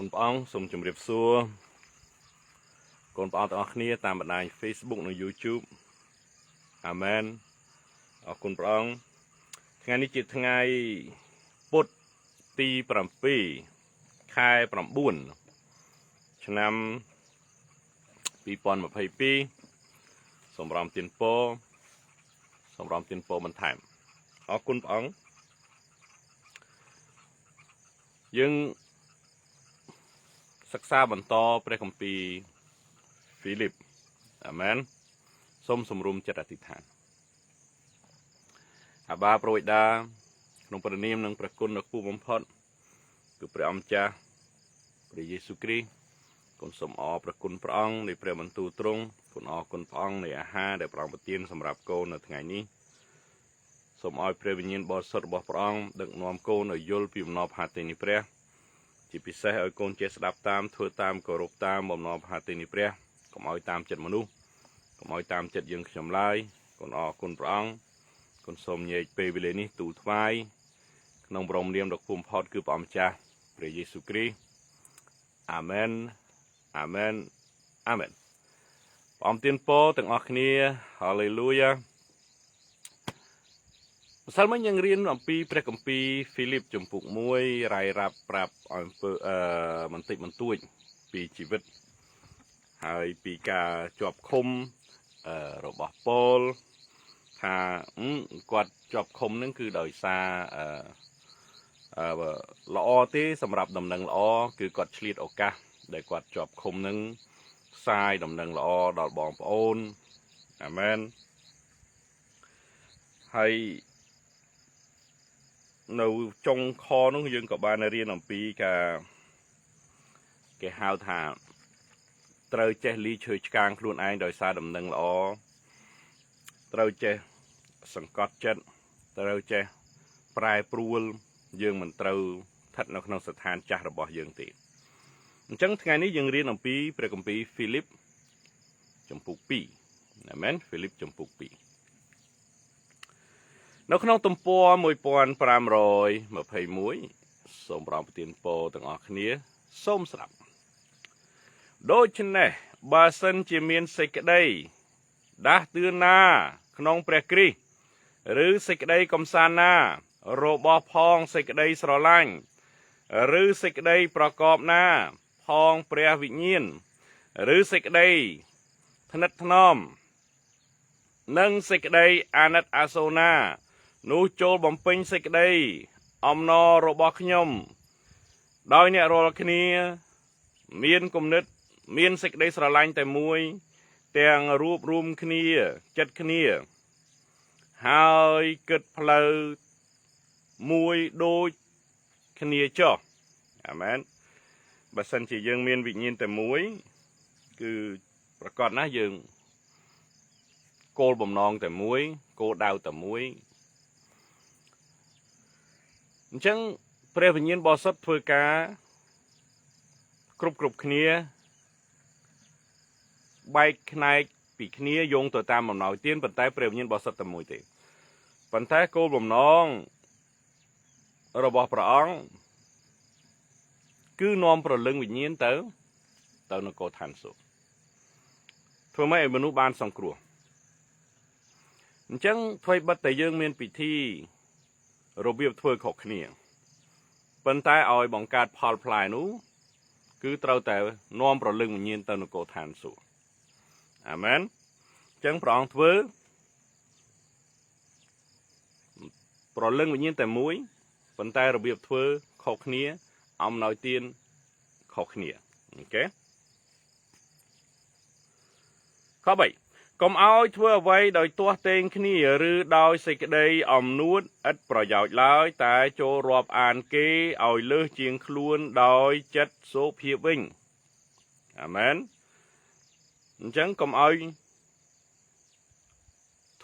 คุณป้องสมจุ่มเรียบซัวคุณป้องต้องนี้ตามบันได Facebook ใน YouTube อาเมนคุณป้องงานนี้จิตไงปุตตีปรำปีคายปรำบุญฉะนั้นปีปอนมาพายปีสมรอมตินโปมันถ่ายคุณป้องยังศึกษาบรรทอพระคัมภีร์ฟิลิปอาเมนส้มสมรุมจัดอธิษฐานอาบาโปรยดาหลวงประเนียมหลวงประคุณหลวงปู่บำพดคือพระอมจ้าพระเยซูคริสต์คนสมอประคุณพระองค์ในพระบรรทุตรงคนคนพระองค์ในอาหารได้พระองค์ประทานสำหรับโกในថ្ងៃนี้สมอพระวิญญาณบริสุทธิ์របស់พระองค์ដឹកនាំកូនឲ្យយល់ពីបំណងផាតីនៃព្រះជាពិសេសឲ្យកូនចេះស្ដាប់តាមធ្វើតាមគោរពតាមបំណងផាតីនៃព្រះកុំឲ្យតាមចិត្តមនុស្សកុំឲ្យតាមចិត្តយើងខ្ញុំឡើយកូនអរគុណព្រះអង្គគុណសូមញែកពេលវេលានេះទូថ្វាយក្នុងបរមនាមដ៏គួរបំផុតគឺព្រះម្ចាស់ព្រះយេស៊ូវគ្រីស្ទអាមែនអាមែនអាមែនព្រះអង្គទានពរទាំងអស់គ្នាហាឡេលូយ៉ាម្សិលមិញយើងរៀនអំពីព្រះគម្ពីរហ្វីលីបជំពូក1រាយរាប់ប្រាប់ឲ្យបន្តិចបន្តួចពីជីវិតហើយពីការជាប់ឃុំរបស់ប៉ូលថាគាត់ជាប់ឃុំហ្នឹងគឺដោយសារល្អទេសម្រាប់ដំណឹងល្អគឺគាត់ឆ្លៀតឱកាសដែលគាត់ជាប់ឃុំហ្នឹងផ្សាយដំណឹងល្អដល់បងប្អូនអាមែនហើយនៅចុងខនោះយើងក៏បានរៀនអំពីការគេហៅថាត្រូវចេះលីឈើឆ្កាងខ្លួនឯងដោយសារដំណឹងល្អត្រូវចេះសង្កត់ចិត្តត្រូវចេះប្រែប្រួលយើងមិនត្រូវស្ថិតនៅក្នុងស្ថានចាស់របស់យើងទេអញ្ចឹងថ្ងៃនេះយើងរៀនអំពីព្រះគម្ពីរហ្វីលីបជំពូក2អាមែនហ្វីលីបជំពូក2នៅក្នុងទំព័រ1521សូមប្រំប្រទានពរទាំងអស់គ្នាសូមស្ដាប់ដូច្នេះបើសិនជាមានសេចក្តីដាស់តឿនណាក្នុងព្រះគ្រីស្ទឬសេចក្តីកំសាន្តណារបស់ផងសេចក្តីស្រឡាញ់ឬសេចក្តីប្រកបណាផងព្រះវិញ្ញាណឬសេចក្តីថ្និតថ្នមនិងសេចក្តីអាណិតអាសូរណានោះចូលបំពេញសេចក្តីអំណររបស់ខ្ញុំដោយអ្នករាល់គ្នាមានគំនិតមានសេចក្តីស្រឡាញ់តែមួយទាំងរួបរวมគ្នាចិត្តគ្នាហើយគិតផ្លូវមួយដូចគ្នាចុះអាមែនបើសិនជាយើងមានវិញ្ញាណតែមួយគឺប្រកាសណាស់យើងគោលបំណងតែមួយគោលដៅតែមួយអញ្ចឹងព្រះវិញ្ញាណបរិសុទ្ធធ្វើការគ្រប់គ្នាបែកផ្នែកពីគ្នាយោងទៅតាមបំណងទានប៉ុន្តែព្រះវិញ្ញាណបរិសុទ្ធតែមួយទេប៉ុន្តែគោលបំណងរបស់ព្រះអង្គគឺនាំប្រលឹងវិញ្ញាណទៅនគរឋានសួគ៌ធ្វើម៉េចឲ្យមនុស្សបានសង្គ្រោះអញ្ចឹងអ្វីបិទតែយើងមានពិធីរបៀបធ្វើខុសគ្នាប៉ុន្តែឲ្យបង្កើតផលផ្លែនោះគឺត្រូវតែនាំប្រលឹងវិញ្ញាណទៅនគរឋានសួគ៌អាមែនអញ្ចឹងព្រះអង្គធ្វើប្រលឹងវិញ្ញាណតែមួយប៉ុន្តែរបៀបធ្វើខុសគ្នាអំណោយទានខុសគ្នាអូខេខ3កុំឲ្យធ្វើអ្វីដោយទាស់ទែងគ្នាឬដោយសេចក្តីអំនួតឥតប្រយោជន៍ឡើយតែចូលរាប់អានគេឲ្យលើសជាងខ្លួនដោយចិត្តសុភាពវិញអាមែនអញ្ចឹងកុំឲ្យ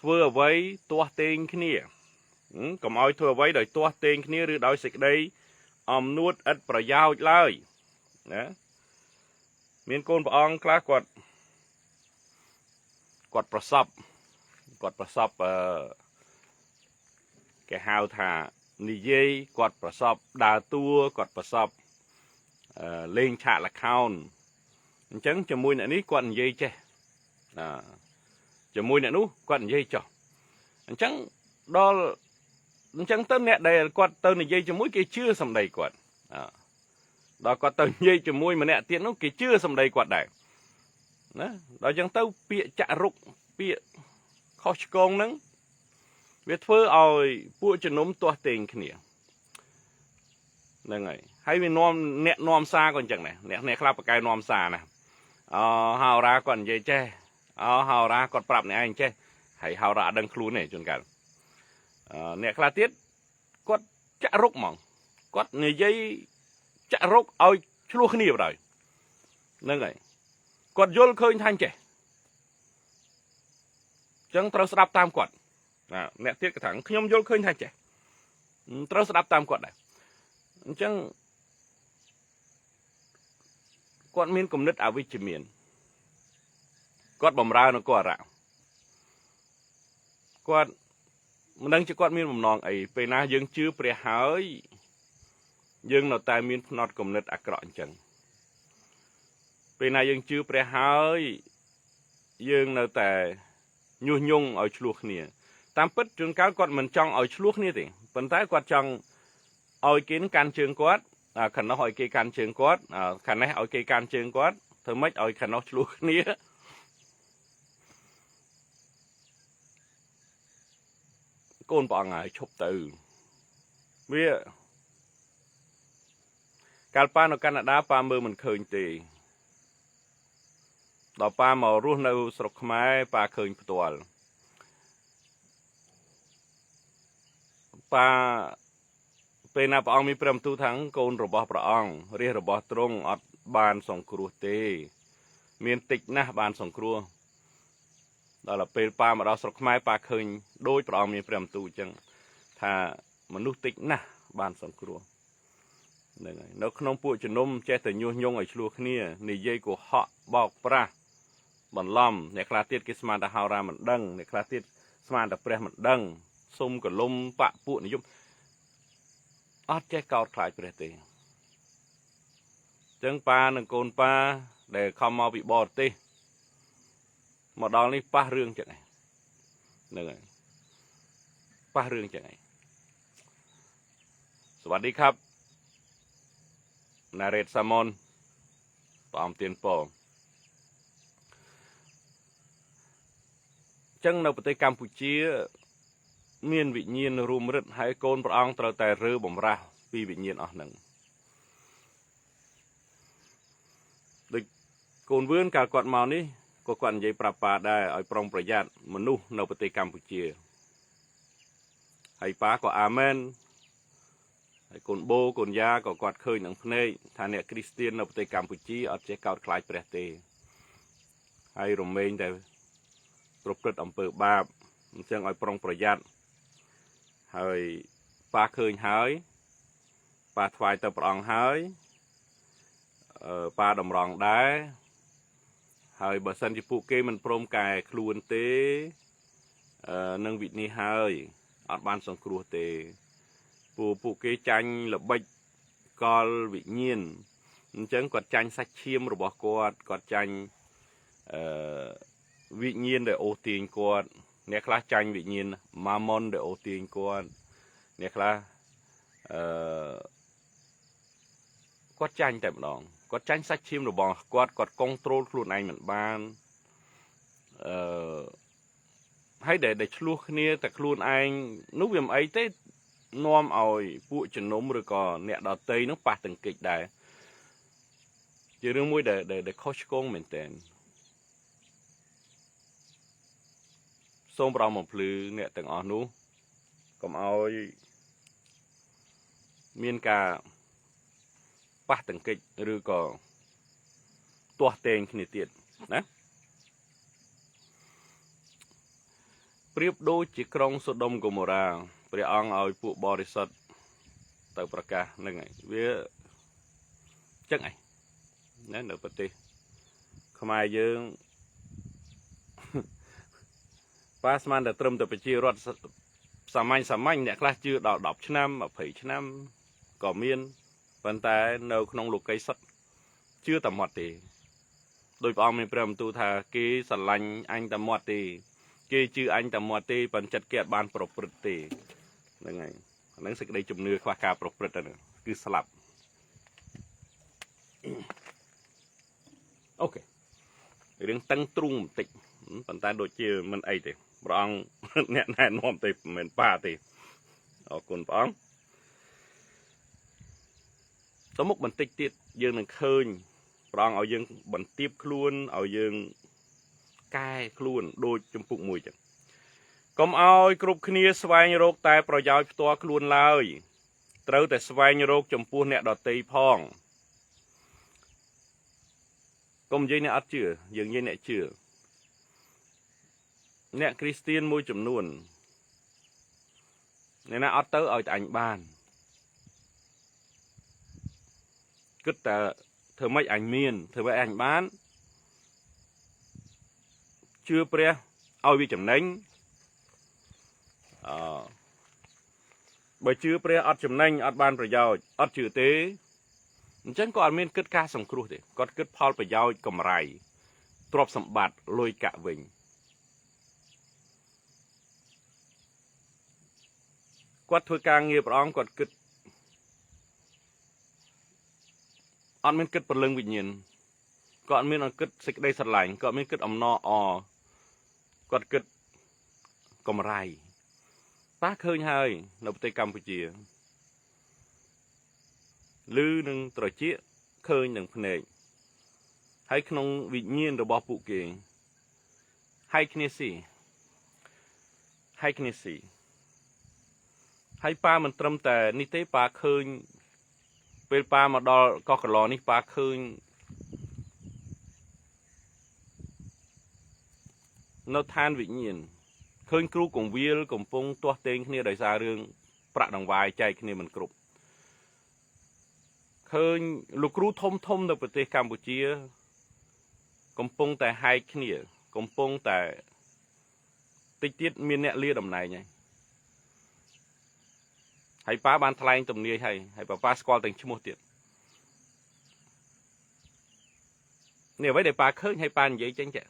ធ្វើអ្វីទាស់ទែងគ្នាកុំឲ្យធ្វើអ្វីដោយទាស់ទែងគ្នាឬដោយសេចក្តីអំនួតឥតប្រយោជន៍ឡើយណាមានកូនព្រះអង្គខ្លះគាត់ប្រសពគេហៅថានិយាយគាត់ប្រសពដើរតួគាត់ប្រសព លេងឆាកល្ខោនអញ្ចឹងជាមួយអ្នកនេះគាត់និយាយចេះជាមួយអ្នកនោះគាត់និយាយចោះអញ្ចឹងដល់អញ្ចឹងទៅអ្នកដែលគាត់ទៅនិយាយជាមួយគេជឿសម្ដីគាត់ដល់គាត់ទៅនិយាយជាមួយម្នាក់ទៀតនោះគេជឿសម្ដីគាត់ដែរណាដល់អញ្ចឹងទៅពាក្យចាក់រុកពាក្យខុសឆ្គងហ្នឹងវាធ្វើឲ្យពួកជំនុំទាស់ទែងគ្នាហ្នឹងហើយវាអ្នកនាំសារក៏អញ្ចឹងដែរអ្នកខ្លះប្រកែនាំសារណាហោរាគាត់និយាយចេះហោរាគាត់ប្រាប់អ្នកឯងចេះហើយហោរាអត់ដឹងខ្លួនទេជួនកាលអ្នកខ្លះទៀតគាត់ចាក់រុកហ្មងគាត់និយាយចាក់រុកឲ្យឆ្លោះគ្នាបណ្ដោយហ្នឹងហើយគាត់យល់ឃើញថាចេះអញ្ចឹងត្រូវស្ដាប់តាមគាត់អ្នកទៀតក៏ថាខ្ញុំយល់ឃើញថាចេះត្រូវស្ដាប់តាមគាត់ដែរអញ្ចឹងគាត់មានគំនិតអវិជ្ជមានគាត់បំរើនគររៈគាត់មិនដឹងជាគាត់មានបំណងអីពេលណាយើងជឿព្រះហើយយើងនៅតែមានផ្នត់គំនិតអាក្រក់អញ្ចឹងពេលណាយើងជឿព្រះហើយយើងនៅតែញុះញង់ឲ្យឆ្លោះគ្នាតាមពិតជួនកាលគាត់មិនចង់ឲ្យឆ្លោះគ្នាទេប៉ុន្តែគាត់ចង់ឲ្យគេកាន់ជើងគាត់ខាងនោះឲ្យគេកាន់ជើងគាត់ខាងនេះឲ្យគេកាន់ជើងគាត់ធ្វើម៉េចឲ្យខាងនោះឆ្លោះគ្នាកូនព្រះអង្គហើយឈប់ទៅវាកាលប៉ានៅកាណាដាប៉ាមើលមិនឃើញទេដល់ប៉ាមករស់នៅស្រុកខ្មែរប៉ាឃើញផ្ទាល់ប៉ាពេលណាព្រះអង្គមានព្រះបន្ទូលថាកូនរបស់ព្រះអង្គរាជរបស់ទ្រង់អត់បានសង្គ្រោះទេមានតិចណាស់បានសង្គ្រោះដល់ពេលប៉ាមកដល់ស្រុកខ្មែរប៉ាឃើញដូចព្រះអង្គមានព្រះបន្ទូលអញ្ចឹងថាមនុស្សតិចណាស់បានសង្គ្រោះហ្នឹងហើយនៅក្នុងពួកជំនុំចេះតែញុះញង់ឲ្យឆ្លោះគ្នានិយាយកុហកបោកប្រាស់បន្លំអ្នកខ្លះទៀតគេស្មានតែហោរាមិនដឹងអ្នកខ្លះទៀតស្មានតែព្រះមិនដឹងសុំកលុំបពពួកនិយមអត់ចេះកោតខ្លាចព្រះទេអញ្ចឹងប៉ានិងកូនប៉ាដែលខំមកពីបរទេសមកដល់នេះប៉ះរឿងចឹងហ្នឹងហើយប៉ះរឿងចឹងហើយសวัสดีครับណារ៉េតសាម៉ុនព្រះអង្គទានពរចឹងនៅប្រទេសកម្ពុជាមានវិញ្ញាណរួមរិទ្ធហើយកូនព្រះអង្គត្រូវតែរើបំរាស់ពីវិញ្ញាណអស់ហ្នឹងដូចកូនវឿនកាលគាត់មកនេះក៏គាត់និយាយប្រាប់ប៉ាដែរឲ្យប្រុងប្រយ័ត្នមនុស្សនៅប្រទេសកម្ពុជាហើយប៉ាក៏អាមែនហើយកូនបូកូនយ៉ាក៏គាត់ឃើញនឹងភ្នែកថាអ្នកគ្រីស្ទាននៅប្រទេសកម្ពុជាអត់ចេះកោតខ្លាចព្រះទេហើយរមែងតែប្រព្រឹត្តអំពើបាបអញ្ចឹងឲ្យប្រុងប្រយ័ត្នហើយប៉ាឃើញហើយប៉ាថ្វាយទៅព្រះអង្គហើយប៉ាតម្រង់ដែរហើយបើសិនជាពួកគេមិនព្រមកែខ្លួនទេនឹងវិនិច្ឆ័យហើយអត់បានសង្គ្រោះទេពួកគេចាញ់ល្បិចកលវិញ្ញាណអញ្ចឹងគាត់ចាញ់សាច់ឈាមរបស់គាត់ចាញ់វិញ្ញាណដែលអូសទាញគាត់អ្នកខ្លះចាញ់វិញ្ញាណម៉ាម៉ុនដែលអូសទាញគាត់អ្នកខ្លះគាត់ចាញ់តែម្ដងគាត់ចាញ់សាច់ឈាមរបស់គាត់កុងត្រូលខ្លួនឯងមិនបានហើយដែលឆ្លោះគ្នាតែខ្លួនឯងនោះវាមិនអីទេនាំឲ្យពួកជំនុំឬក៏អ្នកដតីនោះប៉ះទង្គិចដែរជារឿងមួយដែលខុសឆ្គងមែនតើសូមប្រងបំភ្លឺអ្នកទាំងអស់នោះកុំឲ្យមានការប៉ះទង្គិចឬក៏ទាស់ទែងគ្នាទៀតណាប្រៀបដូចជាក្រុងសូដុំហ្គម៉ូរ៉ាព្រះអង្គឲ្យពួកបរិសុទ្ធទៅប្រកាសហ្នឹងហើយវាចឹងឯងណានៅប្រទេសខ្មែរយើងប៉ាស្មានតែត្រឹមតែប្រជារដ្ឋសាមញ្ញអ្នកខ្លះជឿដល់10ឆ្នាំ20ឆ្នាំក៏មានប៉ុន្តែនៅក្នុងលោកីសុទ្ធ chưa tầm mọt thì đôi ông mình prem tu thà cái sẵn lành anh tầm mọt thì cái chưa anh tầm mọt thì bằng chặt kẹt ban proper thì này năng sức đây chụp nửa khoa ca proper này cứ slap okរឿងតឹងទ្រូងបន្តិចប៉ុន្តែដូចជាមិនអីទេព្រះអង្គអ្នកណែនាំទេមិនមែនប៉ាទេអរគុណព្រះអង្គទៅមុខបន្តិចទៀតយើងនឹងឃើញព្រះអង្គឲ្យយើងបន្ទាបខ្លួនឲ្យយើងកែខ្លួនដូចចម្ពុកមួយចឹងកុំឲ្យគ្រប់គ្នាស្វែងរកតែប្រយោជន៍ផ្ទាល់ខ្លួនឡើយត្រូវតែស្វែងរកចំពោះអ្នកដទៃផងកុំនិយាយអ្នកអត់ជឿយើងនិយាយអ្នកជឿអ្នកគ្រីស្ទៀនមួយចំនួនអ្នកណាអត់ទៅឲ្យតែអញបានគិតតែធ្វើម៉េចអញមានធ្វើម៉េចអញបានជឿព្រះឲ្យវាចំណេញបើជឿព្រះអត់ចំណេញអត់បានប្រយោជន៍អត់ជឿទេអញ្ចឹងក៏អត់មានគិតការសង្គ្រោះទេគាត់គិតផលប្រយោជន៍កម្រៃទ្រព្យសម្បត្តិលុយកាក់វិញគាត់ធ្វើការងារព្រះអង្គគាត់គិតអត់មានគិតព្រលឹងវិញ្ញាណគាត់អត់មានគិតសេចក្តីស្រឡាញ់គាត់មានគិតអំណរអគាត់គិតកម្រៃប៉ះឃើញហើយនៅប្រទេសកម្ពុជាឮនឹងត្រចៀកឃើញនឹងភ្នែកហើយក្នុងវិញ្ញាណរបស់ពួកគេហើយគ្នាស៊ីហើយប៉ាមិនត្រឹមតែនេះទេប៉ាឃើញពេលប៉ាមកដល់កោះកឡនេះប៉ាឃើញនៅឋានវិញ្ញាណឃើញគ្រូកងវិលកំពុងទាស់ទែងគ្នាដោយសាររឿងប្រាក់ដង្វាយចែកគ្នាមិនគ្រប់ឃើញលោកគ្រូធំនៅប្រទេសកម្ពុជាកំពុងតែហែកគ្នាកំពុងតែតិចទៀតមានអ្នកលាតំណែងហើយប៉ាបានថ្លែងទំនាយហើយប៉ាស្គាល់ទាំងឈ្មោះទៀតនេះអ្វីដែលប៉ាឃើញហើយប៉ានិយាយចេញចា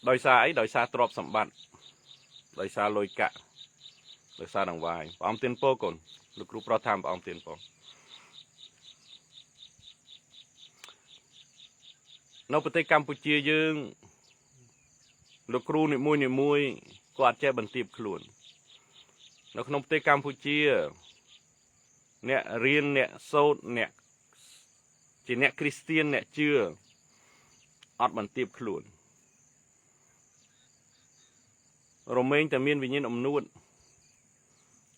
ដោយសារអីដោយសារទ្រព្យសម្បត្តិដោយសារលុយកាក់ដោយសារដង្វាយព្រះអង្គទានពរកូនលោកគ្រូប្រថាមព្រះអង្គទានពរនៅប្រទេសកម្ពុជាយើងលោកគ្រូនីមួយគាត់ចេះបន្ទាបខ្លួននៅក្នុងប្រទេសកម្ពុជាអ្នករៀនអ្នកសូត្រអ្នកជាអ្នកគ្រីស្ទៀនអ្នកជឿអត់បន្ទាបខ្លួនរមែងតែមានវិញ្ញាណអំនួត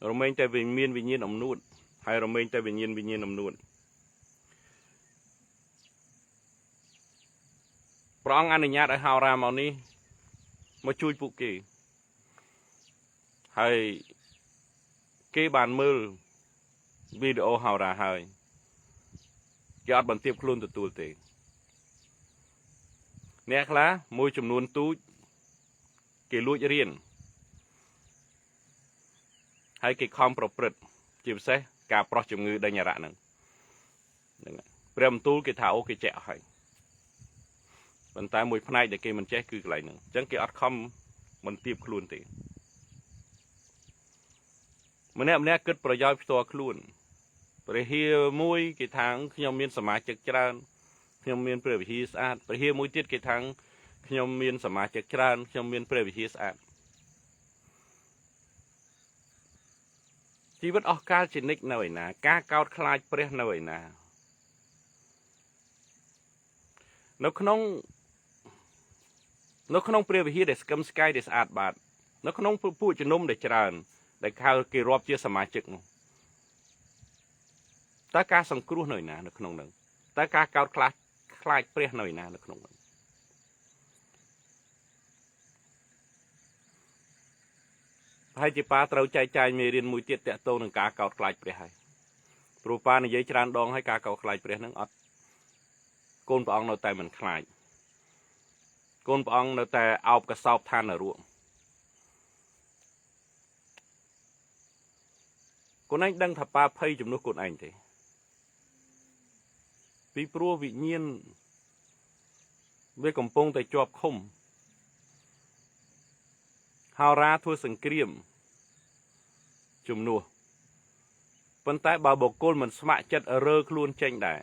រមែងតែមានវិញ្ញាណអំនួតហើយរមែងតែវិញ្ញាណអំនួតព្រះអង្គអនុញ្ញាតឲ្យហោរាមកនេះមកជួយពួកគេហើយគេបានមើលវីដេអូហោរាហើយគេអត់បន្ទាបខ្លួនទទួលទេអ្នកខ្លះមួយចំនួនទូចគេលួចរៀនហើយគេខំប្រព្រឹត្តជាពិសេសការប្រោះជំងឺដេញអារៈហ្នឹងព្រះបន្ទូលគេថាអូគេចេះអស់ហើយប៉ុន្តែមួយផ្នែកដែលគេមិនចេះគឺកន្លែងហ្នឹងអញ្ចឹងគេអត់ខំបន្ទាបខ្លួនទេម្នាក់គិតប្រយោជន៍ផ្ទាល់ខ្លួនព្រះហាមួយគេថាខ្ញុំមានសមាជិកច្រើនខ្ញុំមានព្រះវិហារស្អាតព្រះហាមួយទៀតគេថាខ្ញុំមានសមាជិកច្រើនខ្ញុំមានព្រះវិហារស្អាតជីវិតអស់កលជានិច្ចនៅឯណាការកោតខ្លាចព្រះនៅឯណានៅក្នុងព្រះវិហារដែលស្កឹមស្កាយដែលស្អាតបាតនៅក្នុងពួកជំនុំដែលច្រើនដែលគេរាប់ជាសមាជិកនោះតើការសង្គ្រោះនៅឯណានៅក្នុងនោះតើការកោតខ្លាចព្រះនៅឯណានៅក្នុងនោះហើយជាប៉ាត្រូវចែកចាយមេរៀនមួយទៀតតកតងនឹងការកោតខ្លាចព្រះហើយព្រោះប៉ានិយាយច្រើនដងហើយការកោតខ្លាចព្រះនឹងអត់កូនព្រះអង្គនៅតែមិនខ្លាចកូនព្រះអង្គនៅតែអោបកសោបឋាននរកកូនឯងដឹងថាប៉ាភ័យជំនួសកូនឯងទេ ពីព្រោះវិញ្ញាណវាកំពុងតែជាប់ឃុំហោរាធ្វើសង្គ្រាមជំនួសប៉ុន្តែបើបុគ្គលមិនស្ម័គ្រចិត្តរើខ្លួនចេញដែរ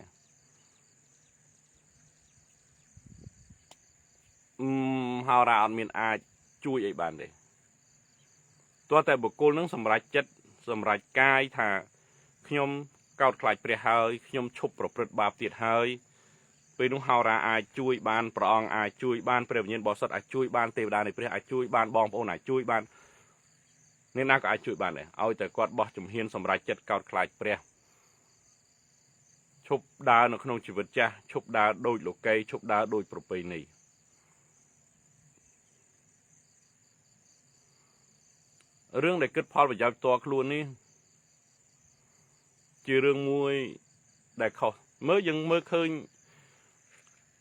ហោរាអត់មានអាចជួយអីបានទេទោះតែបុគ្គលនឹងសម្រេចចិត្តសម្រេចកាយថាខ្ញុំកោតខ្លាចព្រះហើយខ្ញុំឈប់ប្រព្រឹត្តបាបទៀតហើយពេលនោះហោរាអាចជួយបានព្រះអង្គអាចជួយបានព្រះវិញ្ញាណបរិសុទ្ធអាចជួយបានទេវតានៃព្រះអាចជួយបានបងប្អូនអាចជួយបានអ្នកណាក៏អាចជួយបានដែរឲ្យតែគាត់បោះជំហានសម្រេចចិត្តកោតខ្លាចព្រះឈប់ដើរនៅក្នុងជីវិតចាស់ឈប់ដើរដូចលោកីឈប់ដើរដូចប្រពៃណីរឿងដែលគិតផលប្រយោជន៍ផ្ទាល់ខ្លួននេះជារឿងមួយដែលខុសយើងមើលឃើញ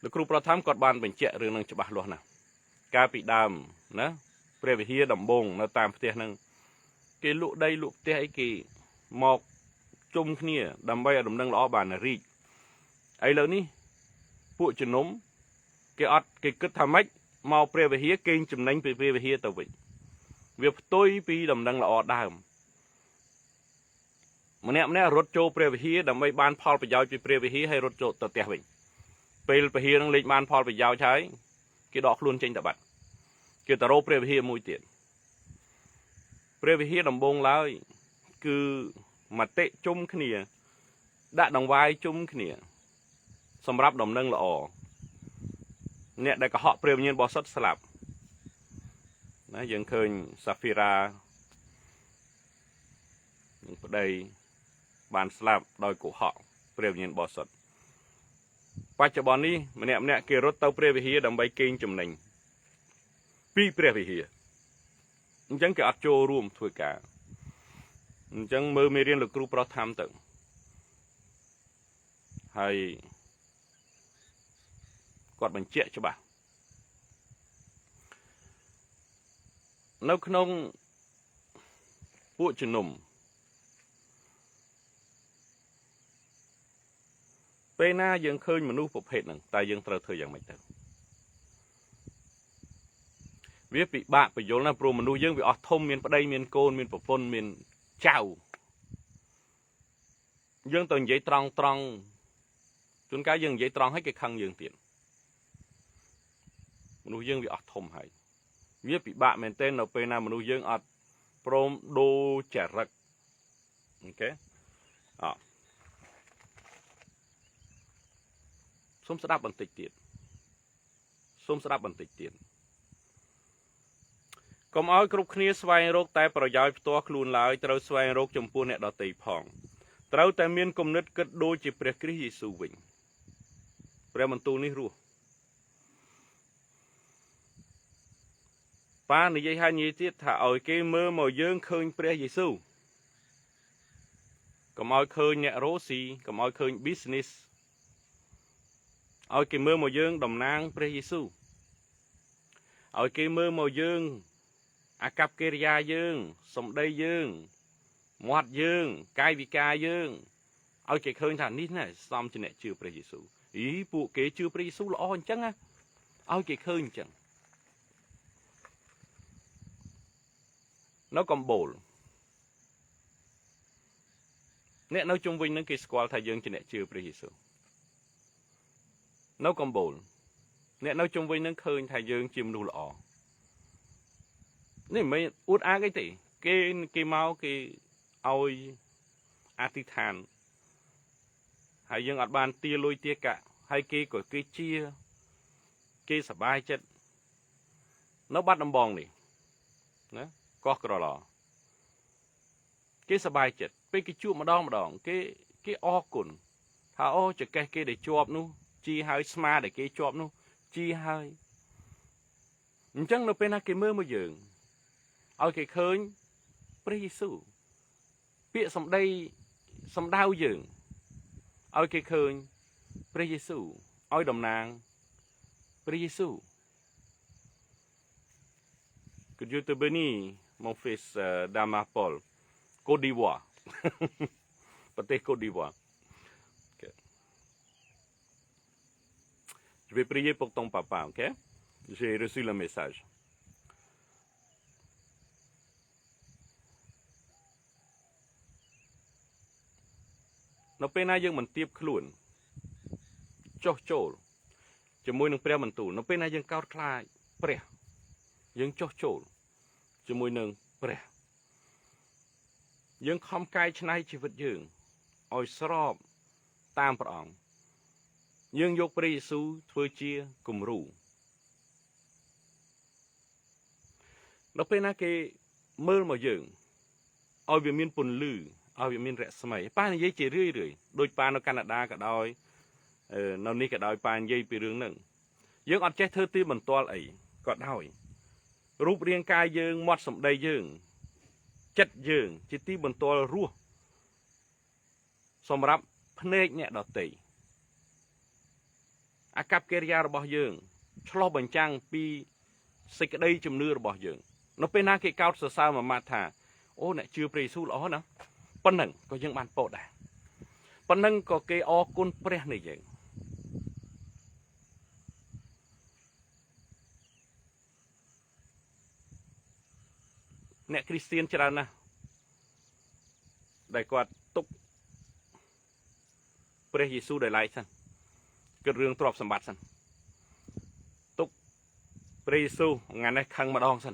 លោកគ្រូប្រធានគាត់បានបញ្ជាក់រឿងនឹងច្បាស់លាស់ណាស់កាលពីដើមណាព្រះវិហារដំបងនៅតាមផ្ទះហ្នឹងគេលក់ដីលក់ផ្ទះអីគេមកជុំគ្នាដើម្បីឲ្យដំណឹងល្អបានរីកឥឡូវនេះពួកជំនុំគេគិតថាម៉េចមកព្រះវិហារគេងចំណេញពីព្រះវិហារទៅវិញវាផ្ទុយពីដំណឹងល្អដើមម្នាក់រត់ចូលព្រះវិហារដើម្បីបានផលប្រយោជន៍ពីព្រះវិហារហើយរត់ចូលទៅផ្ទះវិញពេលព្រះវិហារនឹងលេចបានផលប្រយោជន៍ហើយគេដកខ្លួនចេញទៅបាត់គេទៅរកព្រះវិហារមួយទៀតព្រះវិហារដំបងឡើយគឺមតិជុំគ្នាដាក់ដង្វាយជុំគ្នាសម្រាប់ដំណឹងល្អអ្នកដែលកុហកព្រះវិញ្ញាណបរិសុទ្ធស្លាប់ណាយើងឃើញសាហ្វីរ៉ានឹងប្តីបានស្លាប់ដោយកុហកព្រះវិញ្ញាណបរិសុទ្ធបច្ចុប្បន្ននេះម្នាក់គេរត់ទៅព្រះវិហារដើម្បីកេងចំណេញពីព្រះវិហារអញ្ចឹងគេអត់ចូលរួមធ្វើការអញ្ចឹងមើលមេរៀនលោកគ្រូប្រុសធម្មទៅហើយគាត់បញ្ជាក់ច្បាស់នៅក្នុងពួកជំនុំពេលណាយើងឃើញមនុស្សប្រភេទហ្នឹងតើយើងត្រូវធ្វើយ៉ាងម៉េចទៅវាពិបាកបញ្យល់ណាស់ព្រោះមនុស្សយើងវាអស់ធំមានប្តីមានកូនមានប្រពន្ធមានចៅយើងទៅនិយាយត្រង់ជួនកាលយើងនិយាយត្រង់ឲ្យគេខឹងយើងទៀតមនុស្សយើងវាអស់ធំហើយវាពិបាកមែនទែននៅពេលណាមនុស្សយើងអត់ព្រមដូរចរិតអូខេសូមស្ដាប់បន្តិចទៀតកុំឲ្យគ្រប់គ្នាស្វែងរកតែប្រយោជន៍ផ្ទាល់ខ្លួនឡើយត្រូវស្វែងរកចំពោះអ្នកដទៃផងត្រូវតែមានគំនិតគិតដូចជាព្រះគ្រីស្ទយេស៊ូវវិញព្រះបន្ទូលនេះរស់ប៉ានិយាយហើយនិយាយទៀតថាឲ្យគេមើលមកយើងឃើញព្រះយេស៊ូវកុំឲ្យឃើញអ្នករ៉ូស៊ីកុំឲ្យឃើញ business ឲ្យគេមើលមកយើងតំណាងព្រះយេស៊ូវឲ្យគេមើលមកយើងអាកប្បកិរិយាយើងសម្ដីយើងមាត់យើងកាយវិការយើងឲ្យគេឃើញថានេះណាសមជាអ្នកជឿព្រះយេស៊ូវពួកគេជឿព្រះយេស៊ូវល្អអញ្ចឹងណាឲ្យគេឃើញអញ្ចឹងនៅកំបូលអ្នកនៅជុំវិញនឹងគេស្គាល់ថាយើងជាអ្នកជឿព្រះយេស៊ូវនៅកំបូលអ្នកនៅជុំវិញនឹងឃើញថាយើងជាមនុស្សល្អនេះមិនអួតអាងអីទេគេមកគេឲ្យអធិដ្ឋានហើយយើងអត់បានទាលុយទាកាក់ហើយគេក៏គេជាគេសប្បាយចិត្តនៅបាត់ដំបងនេះណាកោះក្រឡគេសប្បាយចិត្តពេលគេជួបម្ដងគេអរគុណថាអូចកេះគេដែលជាប់នោះជីហើយស្មាដែលគេជាប់នោះជីហើយអញ្ចឹងនៅពេលណាគេមើលមកយើងឲ្យគេឃើញព្រះយេស៊ូវពាក្យសម្ដីសម្ដៅយើងឲ្យគេឃើញព្រះយេស៊ូវឲ្យតំណាងព្រះយេស៊ូវ Que Dieu te bénisse mon fils d'Amapol Côte d'Ivoire ប្រទេសកូតឌីវ៉ា vais prier pour ton papa, ok? J'ai reçu le message. Nó bên này dương mình tiếp luôn, cho chôl, cho môi nâng pre mình tù. Nó bên này dương cao khai pre, dương cho chôl, cho môi nâng pre. Dương không cai chân này chỉ vật dương, ôi srop tam prong. Dương dục pre Giêsu thưa chia cùng rủ. Nó bên này cái mơ mà dương, ôi vì miền bùn lư. Ở Việt Nam rẻ sớm pa này chỉ rưỡi đôi pa nó Canada cả đôi nó ní cả đôi pa dây bị rướng nặng dương ở trái thơ tư mình toa ấy có đôi rúp riêng cai dương mót sầm đầy dương chất dương chỉ tí mình toa rùa sầm rập phê nhẹ đọt tỉ cặp kê riaរបស់យើងឆ្លោះបញ្ចាំងពីសេចក្តីជំនឿរបស់យើងនៅពេលណាគេកោតសរសើរមួយម៉ាត់ថាអូអ្នកជឿព្រះយេស៊ូវល្អណាស់ប៉ុណ្ណឹងក៏យើងបានពោតដែរប៉ុណ្ណឹងក៏គេអរគុណព្រះនេះយើងអ្នកគ្រីស្ទានច្រើនណាស់ដែលគាត់ទុកព្រះយេស៊ូវដោយឡែកសិនគិតរឿងទ្រព្យសម្បត្តិសិនទុកព្រះយេស៊ូវថ្ងៃនេះខឹងម្ដងសិន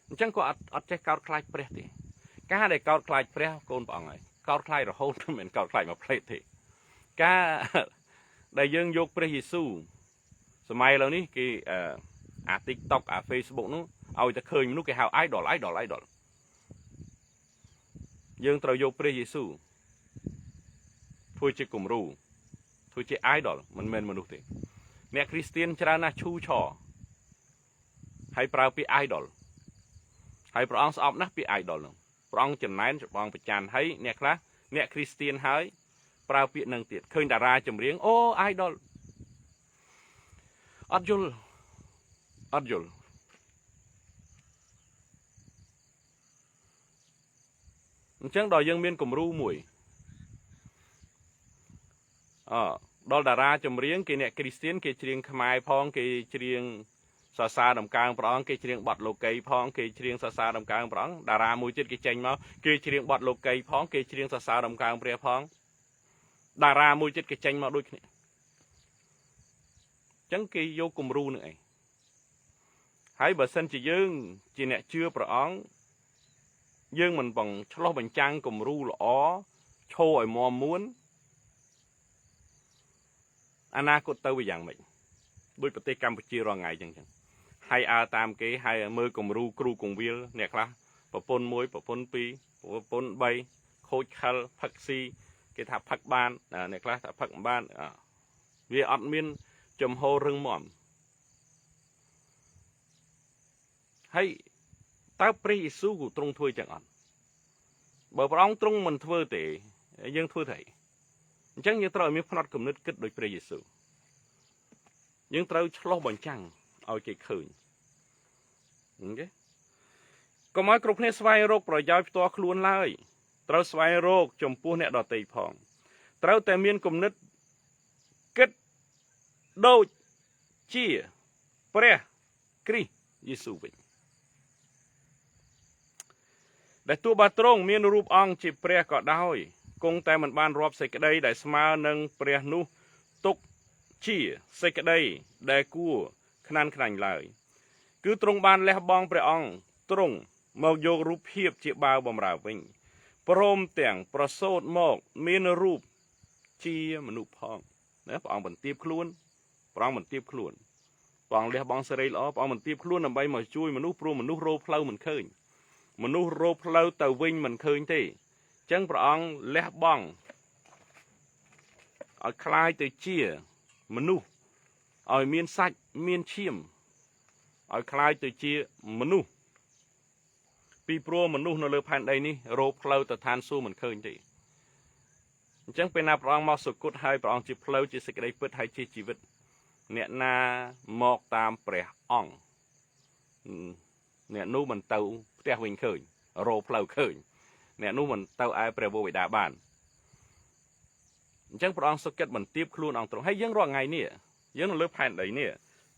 អញ្ចឹងក៏អត់ចេះកោតខ្លាចព្រះទេការដែលកោតខ្លាចព្រះកូនព្រះអង្គហើយកោតខ្លាចរហូតមិនមែនកោតខ្លាចមកផ្លេតទេការដែលយើងយកព្រះយេស៊ូវសម័យឥឡូវនេះគេអា TikTok អា Facebook នោះឲ្យតែឃើញមនុស្សគេហៅ idol យើងត្រូវយកព្រះយេស៊ូវធ្វើជាគំរូធ្វើជា idol មិនមែនមនុស្សទេអ្នកគ្រីស្ទានច្រើនណាស់ឈូឆហើយប្រើពាក្យ idol ហើយព្រះអង្គស្អប់ណាស់ពាក្យ idol នោះព្រះអង្គចំណែនច្បងប្រច័នហើយអ្នកខ្លះអ្នកគ្រីស្ទានហើយប្រើពាក្យនឹងទៀតឃើញតារាចម្រៀងអូ idol អត់យល់អញ្ចឹងដល់យើងមានគំរូមួយដល់តារាចម្រៀងគេអ្នកគ្រីស្ទានគេច្រៀងខ្មែរផងគេច្រៀងសរសើរដំកើងព្រះអង្គគេច្រៀងបទលោកីផងគេច្រៀងសរសើរដំកើងព្រះអង្គតារាមួយទៀតគេចេញមកគេច្រៀងបទលោកីផងគេច្រៀងសរសើរដំកើងព្រះផងតារាមួយទៀតគេចេញមកដូចគ្នាអញ្ចឹងគេយកគំរូនឹងឯងហើយបើសិនជាយើងជាអ្នកជឿព្រះអង្គយើងមិនបងឆ្លោះបញ្ចាំងគំរូល្អឈរឲ្យមាំមួនអនាគតទៅវាយ៉ាងម៉េចដូចប្រទេសកម្ពុជារាល់ថ្ងៃអញ្ចឹងហើយអើតាមគេហើយមើលគំរូគ្រូកងវិលអ្នកខ្លះប្រពន្ធ1ប្រពន្ធ2ប្រពន្ធ3ខូចខលផឹកស៊ីគេថាផឹកបានអ្នកខ្លះថាផឹកមិនបានវាអត់មានចំហរឹងមាំហើយតើព្រះយេស៊ូវក៏ទ្រង់ធ្វើចឹងអត់បើព្រះអង្គទ្រង់មិនធ្វើទេយើងធ្វើទេអញ្ចឹងយើងត្រូវឲ្យមានផ្នត់គំនិតគិតដូចព្រះយេស៊ូវយើងត្រូវឆ្លោះបញ្ចាំងឲ្យគេឃើញអូខេកុំឲ្យគ្រប់គ្នាស្វែងរកប្រយោជន៍ផ្ទាល់ខ្លួនឡើយត្រូវស្វែងរកចំពោះអ្នកដទៃផងត្រូវតែមានគំនិតគិតដូចជាព្រះគ្រីស្ទយេស៊ូវវិញដែលទោះបើទ្រង់មានរូបអង្គជាព្រះក៏ដោយគង់តែមិនបានរាប់សេចក្តីដែលស្មើនឹងព្រះនោះទុកជាសេចក្តីដែលគួរខ្នាន់ខ្នាញ់ឡើយគឺទ្រង់បានលះបង់ព្រះអង្គទ្រង់មកយករូបភាពជាបាវបម្រើវិញព្រមទាំងប្រសូតមកមានរូបជាមនុស្សផងណាព្រះអង្គបន្ទាបខ្លួនព្រះអង្គបន្ទាបខ្លួនព្រះអង្គលះបង់សេរីល្អព្រះអង្គបន្ទាបខ្លួនដើម្បីមកជួយមនុស្សព្រោះមនុស្សរោផ្លូវមិនឃើញមនុស្សរោផ្លូវទៅវិញមិនឃើញទេអញ្ចឹងព្រះអង្គលះបង់ឲ្យคล้ายទៅជាមនុស្សឲ្យមានសាច់មានឈាមឲ្យคล้ายទៅជាមនុស្សពីព្រោះមនុស្សនៅលើផែនដីនេះរោផ្លូវទៅឋានសួគ៌មិនឃើញទេអញ្ចឹងពេលណាព្រះអង្គមកសុគតហើយព្រះអង្គជាផ្លូវជាសេចក្តីពិតហើយជាជីវិតអ្នកណាមកតាមព្រះអង្គអ្នកនោះមិនទៅផ្ទះវិញឃើញរោផ្លូវឃើញអ្នកនោះមិនទៅឯព្រះវរបិតាបានអញ្ចឹងព្រះអង្គសុគតបន្ទាបខ្លួនអង្គទ្រង់ហើយយើងរាល់ថ្ងៃនេះ យើងនៅលើផែនដីនេះ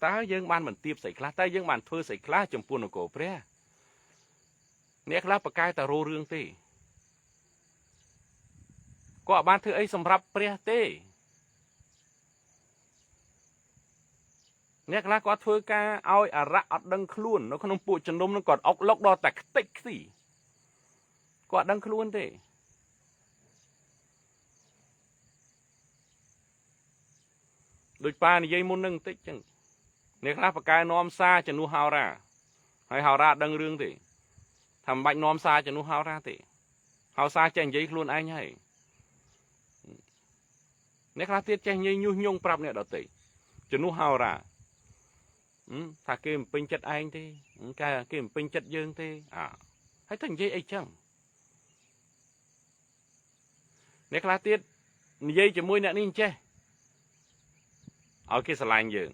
តើយើងបានបន្ទាបស្អីខ្លះតើយើងបានធ្វើស្អីខ្លះចំពោះនគរព្រះអ្នកខ្លះប្រកែកតែរោរឿងទេក៏អត់បានធ្វើអីសម្រាប់ព្រះទេអ្នកខ្លះគាត់ធ្វើការឲ្យអារៈអត់ដឹងខ្លួននៅក្នុងពួកជំនុំនឹងគាត់អុកឡុកដល់តែខ្ទេចខ្ទីគាត់ដឹងខ្លួនទេដូចប៉ានិយាយមុននឹងបន្តិចចឹងអ្នកខ្លះប្រកែនាំសារជំនួសហោរាហើយហោរាដឹងរឿងទេថាមិនបាច់នាំសារជំនួសហោរាទេហោសារចេះនិយាយខ្លួនឯងហើយអ្នកខ្លះទៀតចេះញញុះញង់ប្រាប់អ្នកដទៃជំនួសហោរាថាគេមិនពេញចិត្តឯងទេគេមិនពេញចិត្តយើងទេហើយទៅនិយាយអីចឹងអ្នកខ្លះទៀតនិយាយជាមួយអ្នកនេះចេះឲ្យគេស្រឡាញ់យើង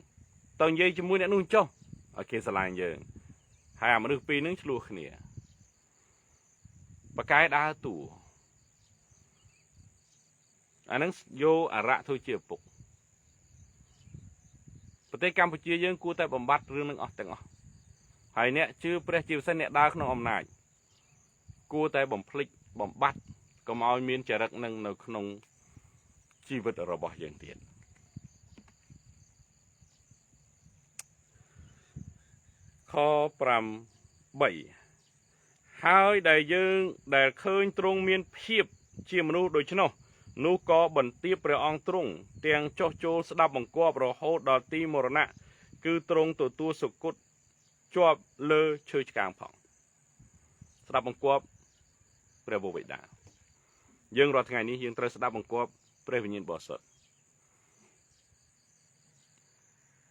ទៅនិយាយជាមួយអ្នកនោះចុះឲ្យគេស្រឡាញ់យើងហើយអាមនុស្សពីរនឹងឆ្លោះគ្នាបកែដើរតួអានឹងយកអរៈធ្វើជាឪពុកប្រទេសកម្ពុជាយើងគួរតែបំបត្តិរឿងនឹងអស់ទាំងអស់ហើយអ្នកជឿព្រះជាពិសេសអ្នកដើរក្នុងអំណាចគួរតែបំភ្លេចបំបត្តិកុំឲ្យមានចរិតនឹងនៅក្នុងជីវិតរបស់យើងទៀតខ8ហើយដែលយើងដែលឃើញទ្រង់មានភាពជាមនុស្សដូច្នោះនោះក៏បន្ទាបព្រះអង្គទ្រង់ទាំងចោះចូលស្ដាប់បង្គាប់រហូតដល់ទីមរណៈគឺទ្រង់ទទួលសុគតជាប់លើឈើឆ្កាងផងស្ដាប់បង្គាប់ព្រះវរបិតាយើងរាល់ថ្ងៃនេះយើងត្រូវស្ដាប់បង្គាប់ព្រះវិញ្ញាណបរិសុទ្ធ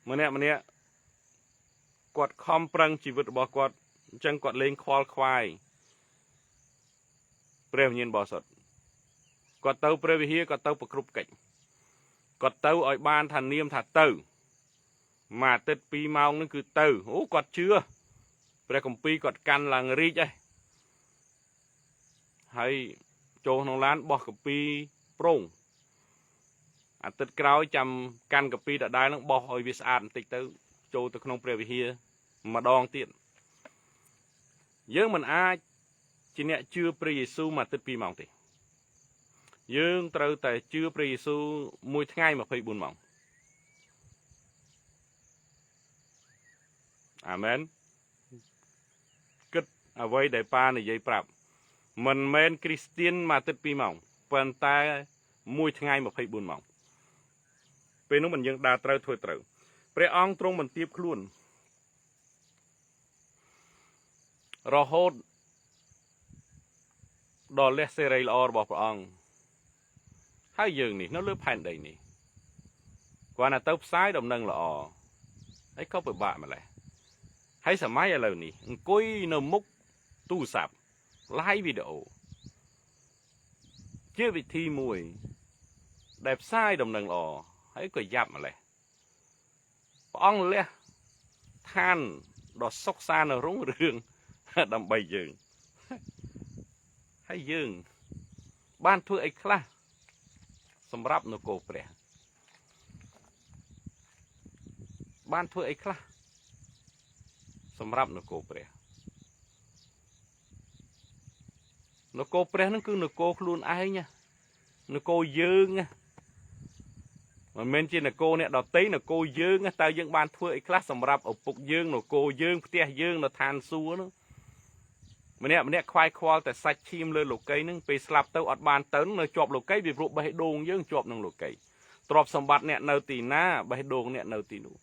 ម្នាក់គាត់ខំប្រឹងជីវិតរបស់គាត់អញ្ចឹងគាត់លេងខ្វល់ខ្វាយព្រះវិញ្ញាណបរិសុទ្ធគាត់ទៅព្រះវិហារគាត់ទៅប្រគ្រប់កិច្ចគាត់ទៅឲ្យបានថានាមថាទៅមួយអាទិត្យ2ម៉ោងហ្នឹងគឺទៅអូគាត់ជឿព្រះគម្ពីរគាត់កាន់ឡើងរីកហើយចូលក្នុងឡានបោះកាពីប្រងអាទិត្យក្រោយចាំកាន់កាពីដដែលហ្នឹងបោះឲ្យវាស្អាតបន្តិចទៅចូលទៅក្នុងព្រះវិហារម្ដងទៀតយើងមិនអាចជាអ្នកជឿព្រះយេស៊ូវមួយអាទិត្យ2ម៉ោងទេយើងត្រូវតែជឿព្រះយេស៊ូវមួយថ្ងៃ24ម៉ោងអាមែនគិតអ្វីដែលប៉ានិយាយប្រាប់មិនមែនគ្រីស្ទៀនមួយអាទិត្យ2ម៉ោងប៉ុន្តែមួយថ្ងៃ24ម៉ោងពេលនោះមិនយើងដើរត្រូវធ្វើត្រូវព្រះអង្គទ្រង់បន្ទាបខ្លួនរហូតដល់លះសេរីល្អរបស់ព្រះអង្គហើយយើងនេះនៅលើផែនដីនេះគាត់ណាទៅផ្សាយដំណឹងល្អហើយក៏ពិបាកម្ល៉េះហើយសម័យឥឡូវនេះអង្គុយនៅមុខទូរស័ព្ទ live វីដេអូជាវិធីមួយដែលផ្សាយដំណឹងល្អហើយក៏យ៉ាប់ម្ល៉េះព្រះអង្គលះឋានដ៏សុខសាន្តរុងរឿងដើម្បីយើងហើយយើងបានធ្វើអីខ្លះសម្រាប់នគរព្រះបានធ្វើអីខ្លះសម្រាប់នគរព្រះនគរព្រះហ្នឹងគឺនគរខ្លួនឯងនគរយើងមិនមែនជានគរអ្នកដទៃនគរយើងតើយើងបានធ្វើអីខ្លះសម្រាប់ឪពុកយើងនគរយើងផ្ទះយើងនៅឋានសួគ៌នោះម្នាក់ខ្វាយខ្វល់តែសាច់ឈាមលើលោកីហ្នឹងពេលស្លាប់ទៅអត់បានទៅនៅជាប់លោកីវាព្រោះបេះដូងយើងជាប់នឹងលោកីទ្រព្យសម្បត្តិអ្នកនៅទីណាបេះដូងអ្នកនៅទីនោះ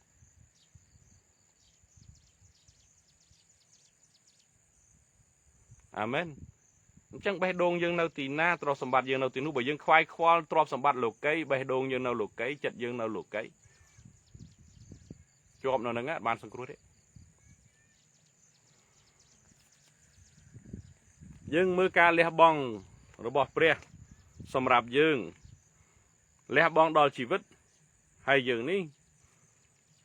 អាមែនអញ្ចឹងបេះដូងយើងនៅទីណាទ្រព្យសម្បត្តិយើងនៅទីនោះបើយើងខ្វាយខ្វល់ទ្រព្យសម្បត្តិលោកីបេះដូងយើងនៅលោកីចិត្តយើងនៅលោកីជាប់នៅហ្នឹងបានសង្គ្រោះទេយើងមើលការលះបង់របស់ព្រះសម្រាប់យើងលះបង់ដល់ជីវិតហើយយើងនេះ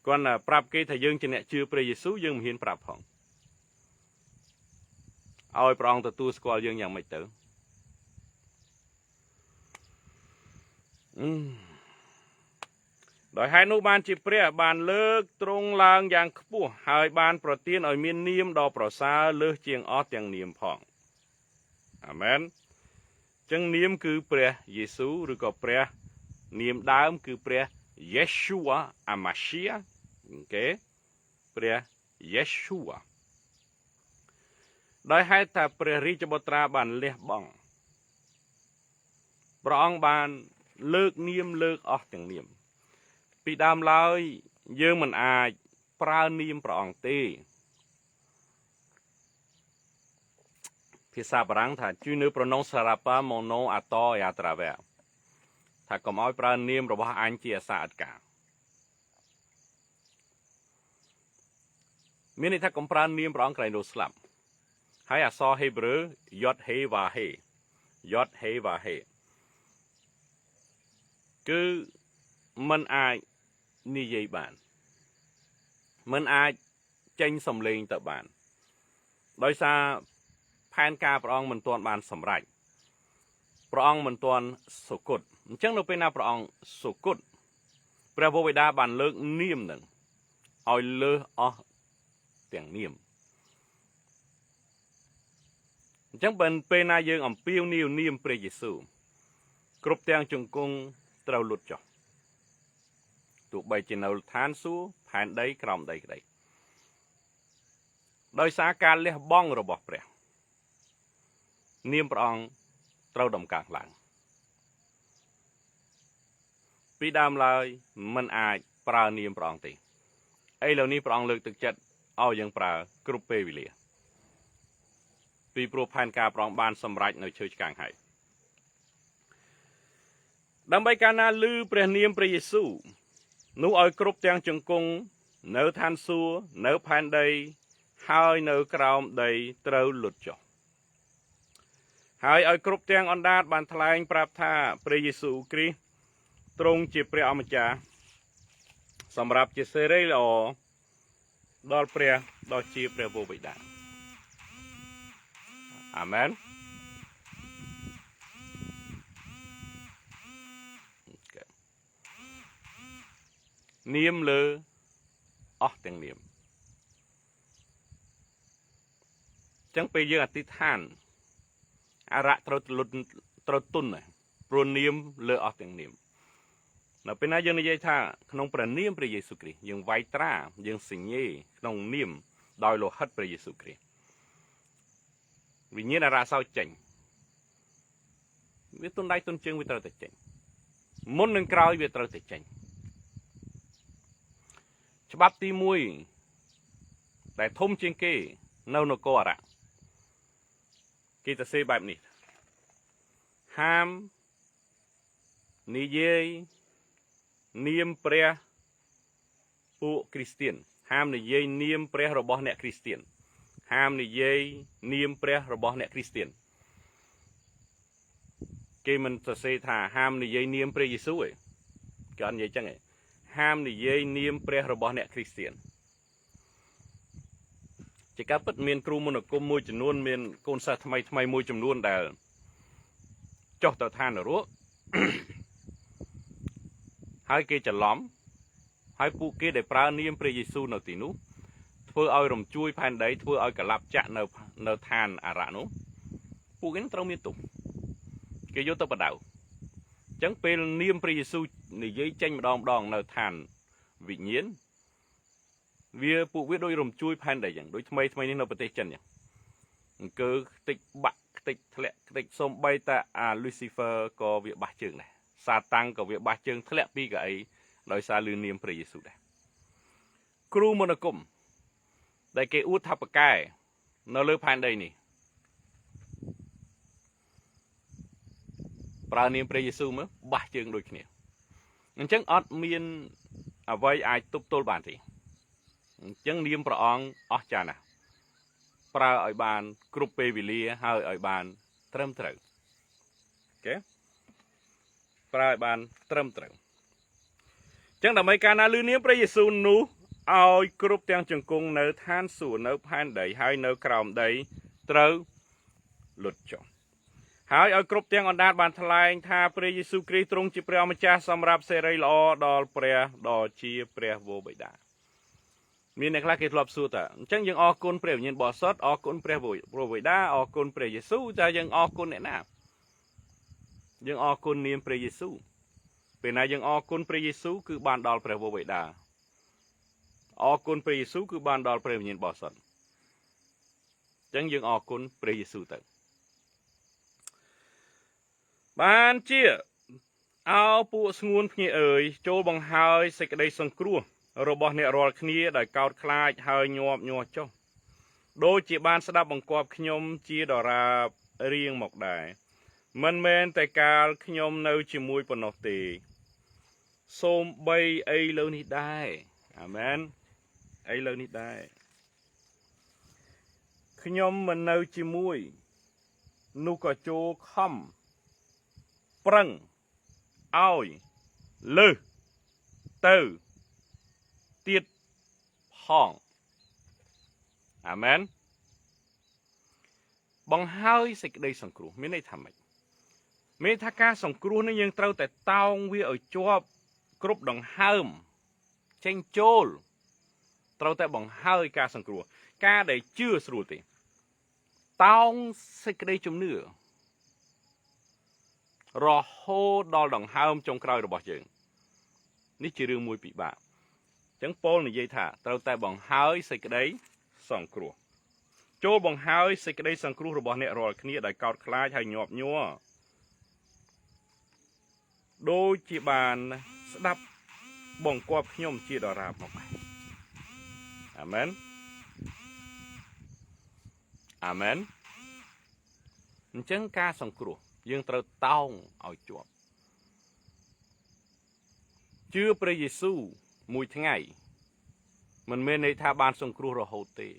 គាត់ប្រាប់គេថាយើងជាអ្នកជឿព្រះយេស៊ូវយើងមិនហ៊ានប្រាប់ផងឲ្យព្រះអង្គទទួលស្គាល់យើងយ៉ាងម៉េចទៅ ដោយហេតុនោះបានជាព្រះបានលើកទ្រង់ឡើងយ៉ាងខ្ពស់ហើយបានប្រទានឲ្យមាននាមដ៏ប្រសើរលើសជាងអស់ទាំងនាមផងអាមែនចឹងនាមគឺព្រះយេស៊ូវឬក៏ព្រះនាមដើមគឺព្រះ Yeshua HaMashiach អូខេព្រះ Yeshua ដោយហេតុថាព្រះរាជបុត្រាបានលះបង់ព្រះអង្គបានលើកនាមលើកអស់ទាំងនាមពីដើមឡើយយើងមិនអាចប្រើនាមព្រះអង្គទេភាសាបារាំងថា tu ne prononceras pas mon nom à tort et à travers ថាកុំឲ្យប្រើនាមរបស់អញជាអសាអត់ការមានន័យថាកុំប្រើនាមព្រះអង្គក្រែងរស់ស្លាប់ហើយអក្សរហេប្រឺ Yod He Va He Yod He Va He គឺមិនអាចនិយាយបានមិនអាចចេញសំឡេងទៅបានដោយសារផែនការព្រះអង្គមិនទាន់បានសម្រេចព្រះអង្គមិនទាន់សុគតអញ្ចឹងនៅពេលណាព្រះអង្គសុគតព្រះវរបិតាបានលើកនាមនឹងឲ្យលើសអស់ទាំងនាមអញ្ចឹងពេលណាយើងអំពាវនាវនាមព្រះយេស៊ូវគ្រប់ទាំងជង្គង់ត្រូវលុតចុះទោះបីជានៅឋានសួគ៌ផែនដីក្រោមដីក្តីដោយសារការលះបង់របស់ព្រះនាមព្រះអង្គត្រូវដំកើងឡើងពីដើមឡើយមិនអាចប្រើនាមព្រះអង្គទេឥឡូវនេះព្រះអង្គលើកទឹកចិត្តឲ្យយើងប្រើគ្រប់ពេលវេលាពីព្រោះផែនការព្រះអង្គបានសម្រេចនៅឈើឆ្កាងហើយដើម្បីកាលណាឮព្រះនាមព្រះយេស៊ូវនោះឲ្យគ្រប់ទាំងជង្គង់នៅឋានសួគ៌នៅផែនដីហើយនៅក្រោមដីត្រូវលុតចុះហើយឲ្យគ្រប់ទាំងអណ្ដាតបានថ្លែងប្រាប់ថាព្រះយេស៊ូវគ្រីស្ទទ្រង់ជាព្រះអម្ចាស់សម្រាប់ជាសេរីល្អដល់ព្រះដ៏ជាព្រះវរបិតាអាមែននាមលើអស់ទាំងនាមចឹងពេលយើងអធិដ្ឋានអរៈត្រូវទុនព្រោះនាមលើអស់ទាំងនាមនៅពេលណាយើងនិយាយថាក្នុងព្រះនាមព្រះយេស៊ូវគ្រីស្ទយើងវាយត្រាយើងសញ្ញេក្នុងនាមដោយលោហិតព្រះយេស៊ូវគ្រីស្ទវិញ្ញាណអរៈសោចេញវាទុនដៃទុនជើងវាត្រូវតែចេញមុននឹងក្រោយវាត្រូវតែចេញច្បាប់ទី1ដែលធំជាងគេនៅនគរអរៈគេទៅសេបែបនេះហាមនិយាយនាមព្រះពួកគ្រីស្ទានហាមនិយាយនាមព្រះរបស់អ្នកគ្រីស្ទានហាមនិយាយនាមព្រះរបស់អ្នកគ្រីស្ទានគេមិនសរសេរថាហាមនិយាយនាមព្រះយេស៊ូវទេគេអត់និយាយចឹងទេហាមនិយាយនាមព្រះរបស់អ្នកគ្រីស្ទានជាការពិតមានគ្រូមន្តអាគមមួយចំនួនមានកូនសិស្សថ្មីមួយចំនួនដែលចុះទៅឋាននរកហើយគេច្រឡំហើយពួកគេដែលប្រើនាមព្រះយេស៊ូវនៅទីនោះធ្វើឲ្យរំជួយផែនដីធ្វើឲ្យកលាប់ចាក់នៅឋានអារៈនោះពួកគេត្រូវមានទោសគេយកទៅបដៅអញ្ចឹងពេលនាមព្រះយេស៊ូវនិយាយចេញម្ដងនៅឋានវិញ្ញាណពួកវាដូចរំជួយផែនដីអញ្ចឹងដូចថ្មីនេះនៅប្រទេសចិនអញ្ចឹងអង្គើខ្ទេចបាក់ខ្ទេចធ្លាក់ខ្ទេចសូមបីតាអា Lucifer ក៏វាបះជើងដែរសាតាំងក៏វាបះជើងធ្លាក់ពីកៅអីដោយសារលឺនាមព្រះយេស៊ូវដែរគ្រូមន្តអាគមដែលគេអួតថាប្រកែនៅលើផែនដីនេះប្រើនាមព្រះយេស៊ូវមើលបះជើងដូចគ្នាអញ្ចឹងអត់មានអ្វីអាចទប់ទល់បានទេអញ្ចឹងនាមព្រះអង្គអស្ចារ្យណាស់ប្រើឲ្យបានគ្រប់ពេលវេលាហើយឲ្យបានត្រឹមត្រូវអូខេប្រើឲ្យបានត្រឹមត្រូវអញ្ចឹងដើម្បីកាលណាឮនាមព្រះយេស៊ូវនោះឲ្យគ្រប់ទាំងជង្គង់នៅឋានសួគ៌នៅផែនដីហើយនៅក្រោមដីត្រូវលុតចុះ ហើយឲ្យគ្រប់ទាំងអណ្ដាតបានថ្លែងថាព្រះយេស៊ូវគ្រីស្ទទ្រង់ជាព្រះម្ចាស់សម្រាប់សេរីល្អដល់ព្រះដ៏ជាព្រះវរបិតាមានអ្នកខ្លះគេធ្លាប់សួរថាអញ្ចឹងយើងអរគុណព្រះវិញ្ញាណបរិសុទ្ធអរគុណព្រះវរបិតាអរគុណព្រះយេស៊ូវតែយើងអរគុណអ្នកណាយើងអរគុណនាមព្រះយេស៊ូវពេលណាយើងអរគុណព្រះយេស៊ូវគឺបានដល់ព្រះវរបិតាអរគុណព្រះយេស៊ូវគឺបានដល់ព្រះវិញ្ញាណបរិសុទ្ធអញ្ចឹងយើងអរគុណព្រះយេស៊ូវទៅបានជាអោពួកស្ងួនភ្ងាអើយចូលបង្ហើយសេចក្តីសង្គ្រោះរបស់អ្នករាល់គ្នាដោយកោតខ្លាចហើយញាប់ញ័រចុះដូចជាបានស្ដាប់បង្គាប់ខ្ញុំជាដរាបរៀងមកដែរមិនមែនតែកាលខ្ញុំនៅជាមួយប៉ុណ្ណោះទេសូមបីឥឡូវនេះដែរអាមែនឥឡូវនេះដែរខ្ញុំមិននៅជាមួយនោះក៏ចូលខំប្រឹងឲ្យលើសទៅទៀតផងអាមែនបង្ហើយសេចក្តីសង្គ្រោះមានន័យថាម៉េចមានថាការសង្គ្រោះនេះយើងត្រូវតែតោងវាឲ្យជាប់គ្រប់ដង្ហើមចេញចូលត្រូវតែបង្ហើយការសង្គ្រោះការដែលជឿស្រួលទេតោងសេចក្តីជំនឿរហូតដល់ដង្ហើមចុងក្រោយរបស់យើងនេះជារឿងមួយពិបាកអញ្ចឹងពោលនិយាយថាត្រូវតែបង្ហើយសេចក្តីសង្គ្រោះចូលបង្ហើយសេចក្តីសង្គ្រោះរបស់អ្នករាល់គ្នាដោយកោតខ្លាចហើយញាប់ញ័រដូចជាបានស្ដាប់បង្គាប់ខ្ញុំជាដរាបមកអាមែនអាមែនអញ្ចឹងការសង្គ្រោះយើងត្រូវតោងឲ្យជាប់ជឿព្រះយេស៊ូវមួយថ្ងៃមិនមែនន័យថាបានសង្គ្រោះរហូតទេ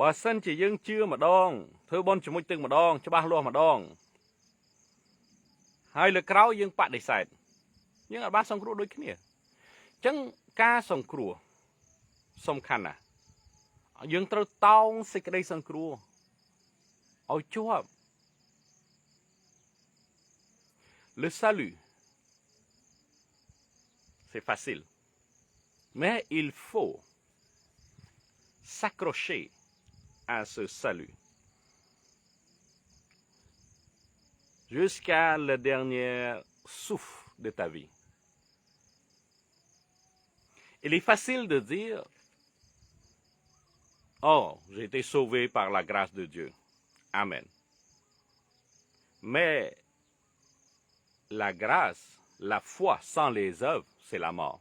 បើសិនជាយើងជឿម្ដងធ្វើបុណ្យជាមួយទឹកម្ដងច្បាស់លាស់ម្ដងហើយលើក្រោយយើងបដិសេធយើងអាចបានសង្គ្រោះដូចគ្នាអញ្ចឹងការសង្គ្រោះសំខាន់ណាស់យើងត្រូវតោងសេចក្តីសង្គ្រោះឲ្យជាប់ Le salut c'est facile mais il faut s'accrocher à ce salut jusqu'à le dernier souffle de ta vie. Il est facile de dire oh, j'ai été sauvé par la grâce de Dieu. Amen. Mais la grâce, la foi sans les œuvres, c'est la mort.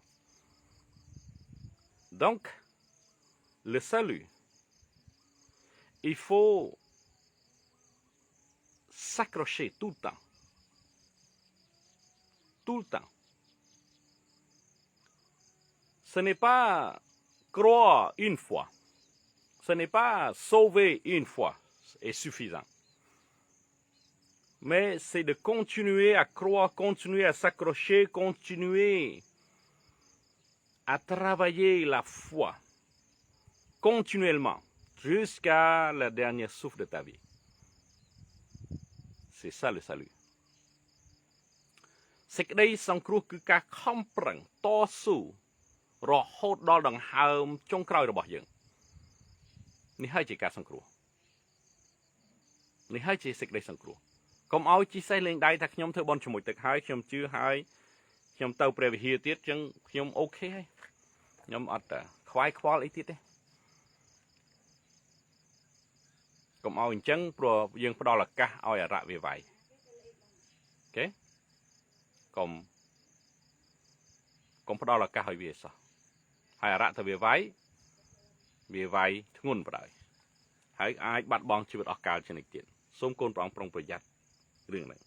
Donc, le salut, il faut s'accrocher tout le temps. Tout le temps. Ce n'est pas croire une fois. Ce n'est pas sauver une fois est suffisant. Mais c'est de continuer à croire, continuer à s'accrocher, continuer à travailler la foi continuellement jusqu'à le dernier souffle de ta vie. C'est ça le salut. សេចក្តីសង្គ្រោះគឺការខំប្រឹងតស៊ូរហូតដល់ដង្ហើមចុងក្រោយរបស់យើងនេះហើយជាការសង្គ្រោះនេះហើយជាសេចក្តីសង្គ្រោះកុំឲ្យជីសេះលេងដៃថាខ្ញុំធ្វើបន់ជាមួយទឹកហើយខ្ញុំជឿហើយខ្ញុំទៅព្រះវិហារទៀតចឹងខ្ញុំអូខេហើយខ្ញុំអត់ខ្វាយខ្វល់អីទៀតទេកុំឲ្យអញ្ចឹងព្រោះយើងផ្ដល់ឱកាសឲ្យអរៈវាវាយអូខេកុំផ្ដល់ឱកាសឲ្យវាសោះហើយអរៈទៅវាវាយធ្ងន់បណ្ដោយហើយអាចបាត់បង់ជីវិតអស់កលជានិច្ចទៀតសូមកូនព្រះអង្គប្រុងប្រយ័ត្នរឿងហ្នឹង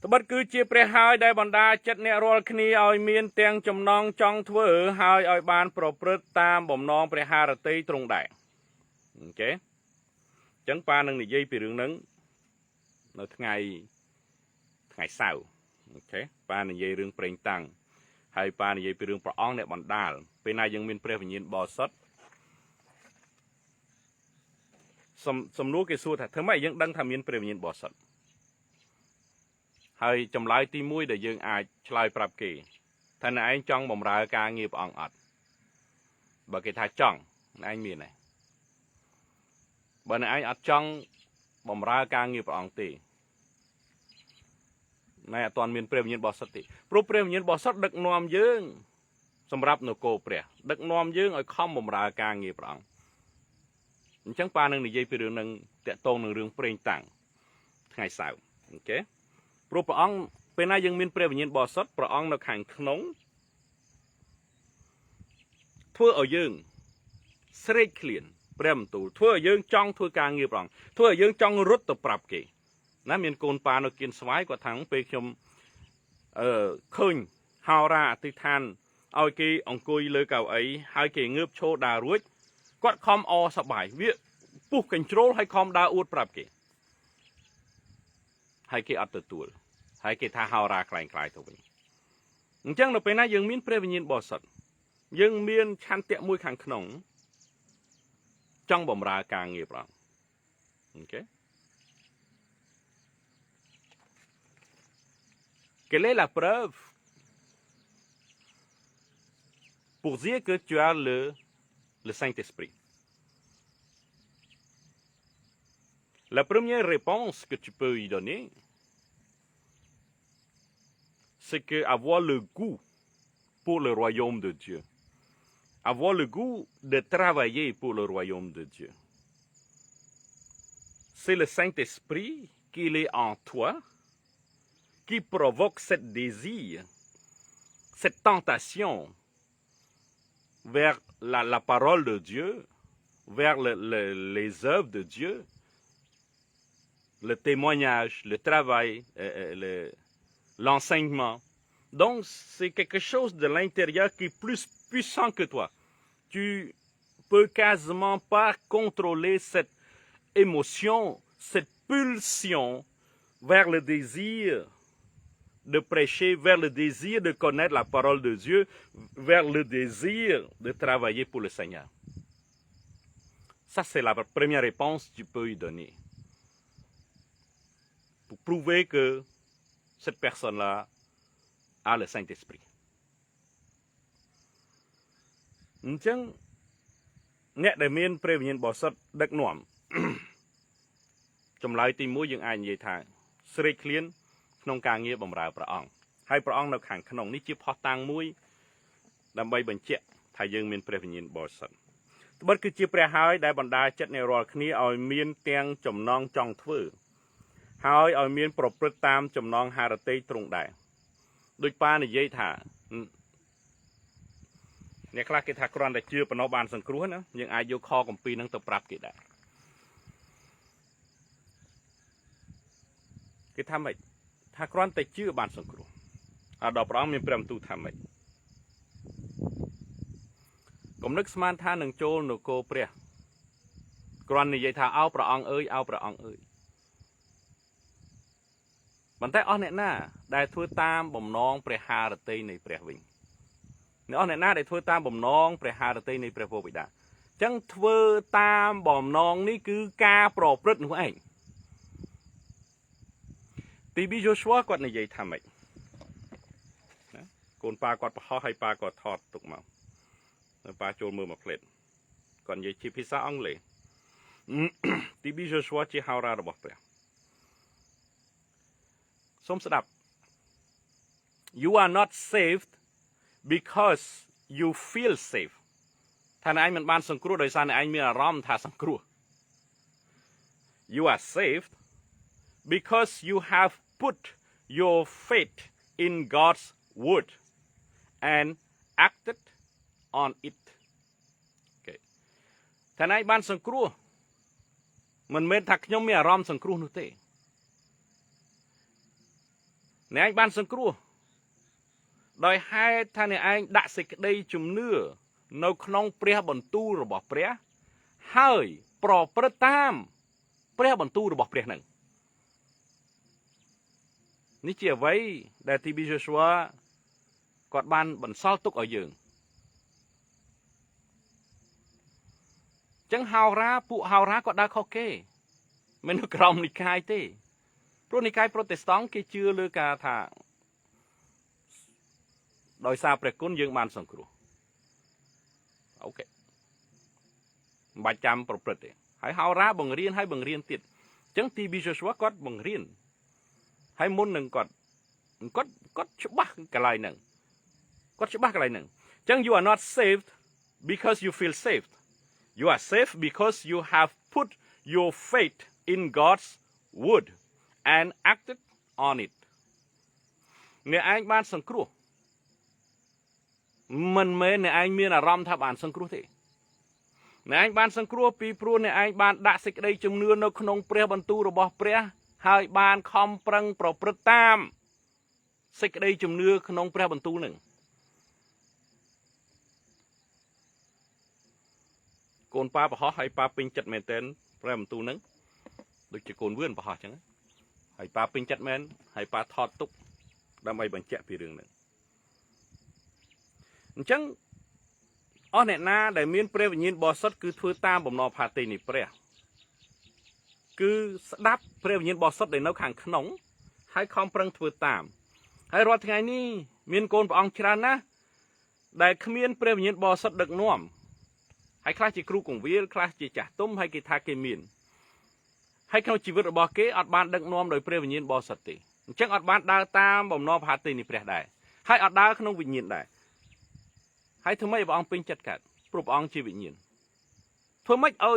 ត្បិតគឺជាព្រះហើយដែលបណ្ដាចិត្តអ្នករាល់គ្នាឲ្យមានទាំងចំណងចង់ធ្វើហើយឲ្យបានប្រព្រឹត្តតាមបំណងព្រះハរតីទ្រង់ដែរអូខេអញ្ចឹងប៉ានឹងនិយាយពីរឿងហ្នឹងនៅថ្ងៃសៅរ៍អូខេប៉ានិយាយរឿងប្រេងតាំងហើយប៉ានិយាយពីរឿងព្រះអង្គអ្នកបណ្ដាលពេលណាយើងមានព្រះវិញ្ញាណបរិសុទ្ធ សំណួរគេសួរថាធ្វើម៉េចយើងដឹងថាមានព្រះវិញ្ញាណបរិសុទ្ធហើយចម្លើយទី1ដែលយើងអាចឆ្លើយប្រាប់គេថាអ្នកឯងចង់បម្រើការងារព្រះអង្គអត់បើគេថាចង់អ្នកឯងមានទេបើអ្នកឯងអត់ចង់បម្រើការងារព្រះអង្គទេណែអត់ទាន់មានព្រះវិញ្ញាណបរិសុទ្ធទេព្រោះព្រះវិញ្ញាណបរិសុទ្ធដឹកនាំយើងសម្រាប់នគរព្រះដឹកនាំយើងឲ្យខំបម្រើការងារព្រះអង្គអញ្ចឹងប៉ានឹងនិយាយពីរឿងនឹងតាក់ទងនឹងរឿងប្រេងតាំងថ្ងៃសៅរ៍អូខេព្រោះព្រះអង្គពេលណាយើងមានព្រះវិញ្ញាណបរិសុទ្ធព្រះអង្គនៅខាងក្នុងធ្វើឲ្យយើងស្រេកឃ្លានព្រះបន្ទូលធ្វើឲ្យយើងចង់ធ្វើការងារព្រះអង្គធ្វើឲ្យយើងចង់រត់ទៅប្រាប់គេណាមានកូនប៉ានៅគៀនស្វាយគាត់ថាពេលខ្ញុំឃើញហោរាអធិដ្ឋានឲ្យគេអង្គុយលើកៅអីហើយគេងើបឈរដើររួចគាត់ខំអសប្បាយវាពុះកញ្ជ្រោលហើយខំដើរអួតប្រាប់គេហើយគេអត់ទទួលហើយគេថាហោរាខ្លាំងខ្លាយទៅវិញអញ្ចឹងនៅពេលណាយើងមានព្រះវិញ្ញាណបរិសុទ្ធយើងមានឆន្ទៈមួយខាងក្នុងចង់បម្រើការងារព្រះអង្គអូខេQuelle est la preuve pour dire que tu as le Saint-Esprit? La première réponse que tu peux y donner, c'est que avoir le goût pour le royaume de Dieu, avoir le goût de travailler pour le royaume de Dieu. C'est le Saint-Esprit qui est en toi, qui provoque ce désir, cette tentation vers la parole de Dieu, vers les œuvres de Dieu, le témoignage, le travail, l'enseignement. Donc, c'est quelque chose de l'intérieur qui est plus puissant que toi. Tu peux quasiment pas contrôler cette émotion, cette pulsion vers le désir de prêcher, vers le désir de connaître la parole de Dieu, vers le désir de travailler pour le Seigneur. Ça, c'est la première réponse que tu peux y donner. Pour prouver que cette personne-là a le Saint-Esprit. អញ្ចឹងអ្នកដែលមានព្រះវិញ្ញាណបរិសុទ្ធដឹកនាំចម្លើយទី1យើងអាចនិយាយថាស្រេកឃ្លានក្នុងការងារបម្រើព្រះអង្គហើយព្រះអង្គនៅខាងក្នុងនេះជាផុសតាំងមួយដើម្បីបញ្ជាក់ថាយើងមានព្រះវិញ្ញាណបរិសុទ្ធត្បិតគឺជាព្រះហើយដែលបណ្ដាចិត្តអ្នករាល់គ្នាឲ្យមានទាំងចំណងចង់ធ្វើហើយឲ្យមានប្រព្រឹត្តតាមចំណងហារតីទ្រង់ដែរដូចប៉ានិយាយថាអ្នកខ្លះគេថាគ្រាន់តែជឿប៉ុណ្ណោះបានសង្គ្រោះណាយើងអាចយកខគម្ពីរហ្នឹងទៅប្រាប់គេដែរគេថាម៉េចថាគ្រាន់តែជឿបានសង្គ្រោះដល់ព្រះអង្គមានព្រះបន្ទូលថាម៉េចកុំនឹកស្មានថានឹងចូលនគរព្រះគ្រាន់និយាយថាអោព្រះអង្គអើយអោព្រះអង្គអើយប៉ុន្តែអស់អ្នកណាដែលធ្វើតាមបំណងព្រះハរតីនៃព្រះវិញអ្នកអស់អ្នកណាដែលធ្វើតាមបំណងព្រះハរតីនៃព្រះពោបិតាអញ្ចឹងធ្វើតាមបំណងនេះគឺការប្រព្រឹត្តនោះឯងទីប៊ីយូស្វគាត់និយាយថាម៉េចណាកូនប៉ាគាត់ប្រហោះហើយប៉ាគាត់ថតទុកមកប៉ាចូលមើលមកផ្លេតគាត់និយាយជាភាសាអង់គ្លេសទីប៊ីយូស្វជាហោរារបស់ព្រះសូមស្ដាប់ You are not saved because you feel safe ថាអ្នកឯងមិនបានសង្គ្រោះដោយសារអ្នកឯងមានអារម្មណ៍ថាសង្គ្រោះ You are saved because you have put your faith in God's word and acted on it ថាអ្នកឯងបានសង្គ្រោះមិនមែនថាខ្ញុំមានអារម្មណ៍សង្គ្រោះនោះទេអ្នកឯងបានសង្គ្រោះដោយហេតុថាអ្នកឯងដាក់សេចក្តីជំនឿនៅក្នុងព្រះបន្ទូលរបស់ព្រះហើយប្រព្រឹត្តតាមព្រះបន្ទូលរបស់ព្រះនឹងនេះជាអ្វីដែលទីប៊ីយូស្វគាត់បានបន្សល់ទុកឲ្យយើង ចឹងហោរាពួកហោរាក៏ដើរខុសគេមិននៅក្រមនិកាយទេព្រោះនិកាយប្រូតេស្តង់គេជឿលើការថាដោយសារព្រះគុណយើងបានសង្គ្រោះអូខេមិនបាច់ចាំប្រព្រឹត្តទេហើយហោរាបង្រៀនហើយបង្រៀនទៀតចឹងទីប៊ីជូស្វ៉ាគាត់បង្រៀនហើយមុននឹងគាត់ច្បាស់កន្លែងហ្នឹងគាត់ច្បាស់កន្លែងហ្នឹងចឹង you are not saved because you feel saved you are saved because you have put your faith in God's word and acted on it អ្នកឯងបានសង្គ្រោះមិនមែនអ្នកឯងមានអារម្មណ៍ថាបានសង្គ្រោះទេអ្នកឯងបានសង្គ្រោះពីព្រោះអ្នកឯងបានដាក់សេចក្តីជំនឿនៅក្នុងព្រះបន្ទូលរបស់ព្រះហើយបានខំប្រឹងប្រព្រឹត្តតាមសេចក្តីជំនឿក្នុងព្រះបន្ទូលនឹងកូនប៉ាប្រហោះហើយប៉ាពេញចិត្តមែនទែនព្រះបន្ទូលនឹងដូចជាកូនវឿនប្រហោះចឹងហើយប៉ាពេញចិត្តមែនហើយប៉ាថតទុកដើម្បីបញ្ជាក់ពីរឿងហ្នឹងអញ្ចឹងអស់អ្នកណាដែលមានព្រះវិញ្ញាណបរិសុទ្ធគឺធ្វើតាមបំណងផាតីនៃព្រះគឺស្ដាប់ព្រះវិញ្ញាណបរិសុទ្ធដែលនៅខាងក្នុងហើយខំប្រឹងធ្វើតាមហើយរាល់ថ្ងៃនេះមានកូនព្រះអង្គច្រើនណាស់ដែលគ្មានព្រះវិញ្ញាណបរិសុទ្ធដឹកនាំហើយខ្លះជាគ្រូកងវិលខ្លះជាចាស់ទុំហើយគេថាគេមានហើយក្នុងជីវិតរបស់គេអត់បានដឹកនាំដោយព្រះវិញ្ញាណបរិសុទ្ធទេអញ្ចឹងអត់បានដើរតាមបំណងផាតីនៃព្រះដែរហើយអត់ដើរក្នុងវិញ្ញាណដែរហើយធ្វើម៉េចព្រះអង្គពេញចិត្តកើតព្រោះព្រះអង្គជាវិញ្ញាណធ្វើម៉េចឲ្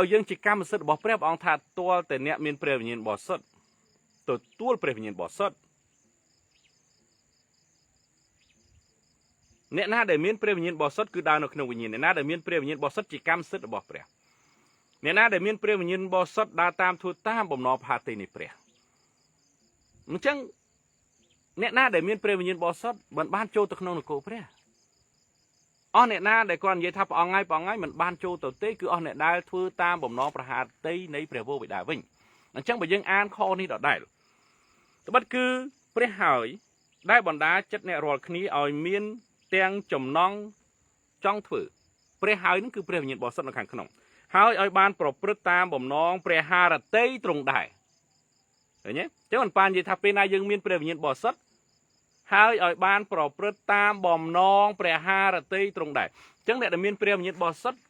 យយើងជាកម្មសិទ្ធិរបស់ព្រះអង្គថាទាល់តែអ្នកមានព្រះវិញ្ញាណបរិសុទ្ធទទួលព្រះវិញ្ញាណបរិសុទ្ធអ្នកណាដែលមានព្រះវិញ្ញាណបរិសុទ្ធគឺដើរនៅក្នុងវិញ្ញាណអ្នកណាដែលមានព្រះវិញ្ញាណបរិសុទ្ធជាកម្មសិទ្ធិរបស់ព្រះអ្នកណាដែលមានព្រះវិញ្ញាណបរិសុទ្ធដើរតាមធ្វើតាមបំណងផាតីនៃព្រះអញ្ចឹងអ្នកណាដែលមានព្រះវិញ្ញាណបរិសុទ្ធមិនបានចូលទៅក្នុងនគរព្រះអស់អ្នកណាដែលគាត់និយាយថាព្រះអង្គហើយមិនបានចូលទៅទេគឺអស់អ្នកដែលធ្វើតាមបំណងប្រហាតីនៃព្រះវរបិតាវិញអញ្ចឹងបើយើងអានខនេះដដែលត្បិតគឺព្រះហើយដែលបណ្ដាចិត្តអ្នករាល់គ្នាឲ្យមានទាំងចំណង់ចង់ធ្វើព្រះហើយនឹងគឺព្រះវិញ្ញាណបរិសុទ្ធនៅខាងក្នុងហើយឲ្យបានប្រព្រឹត្តតាមបំណងព្រះハរតីទ្រង់ដែរឃើញទេចឹងមិនបាននិយាយថាពេលណាយើងមានព្រះវិញ្ញាណបរិសុទ្ធហើយឲ្យបានប្រព្រឹត្តតាមបំណងព្រះハរតីទ្រង់ដែរចឹងអ្នកដែលមានព្រះវិញ្ញាណបរិសុទ្ធ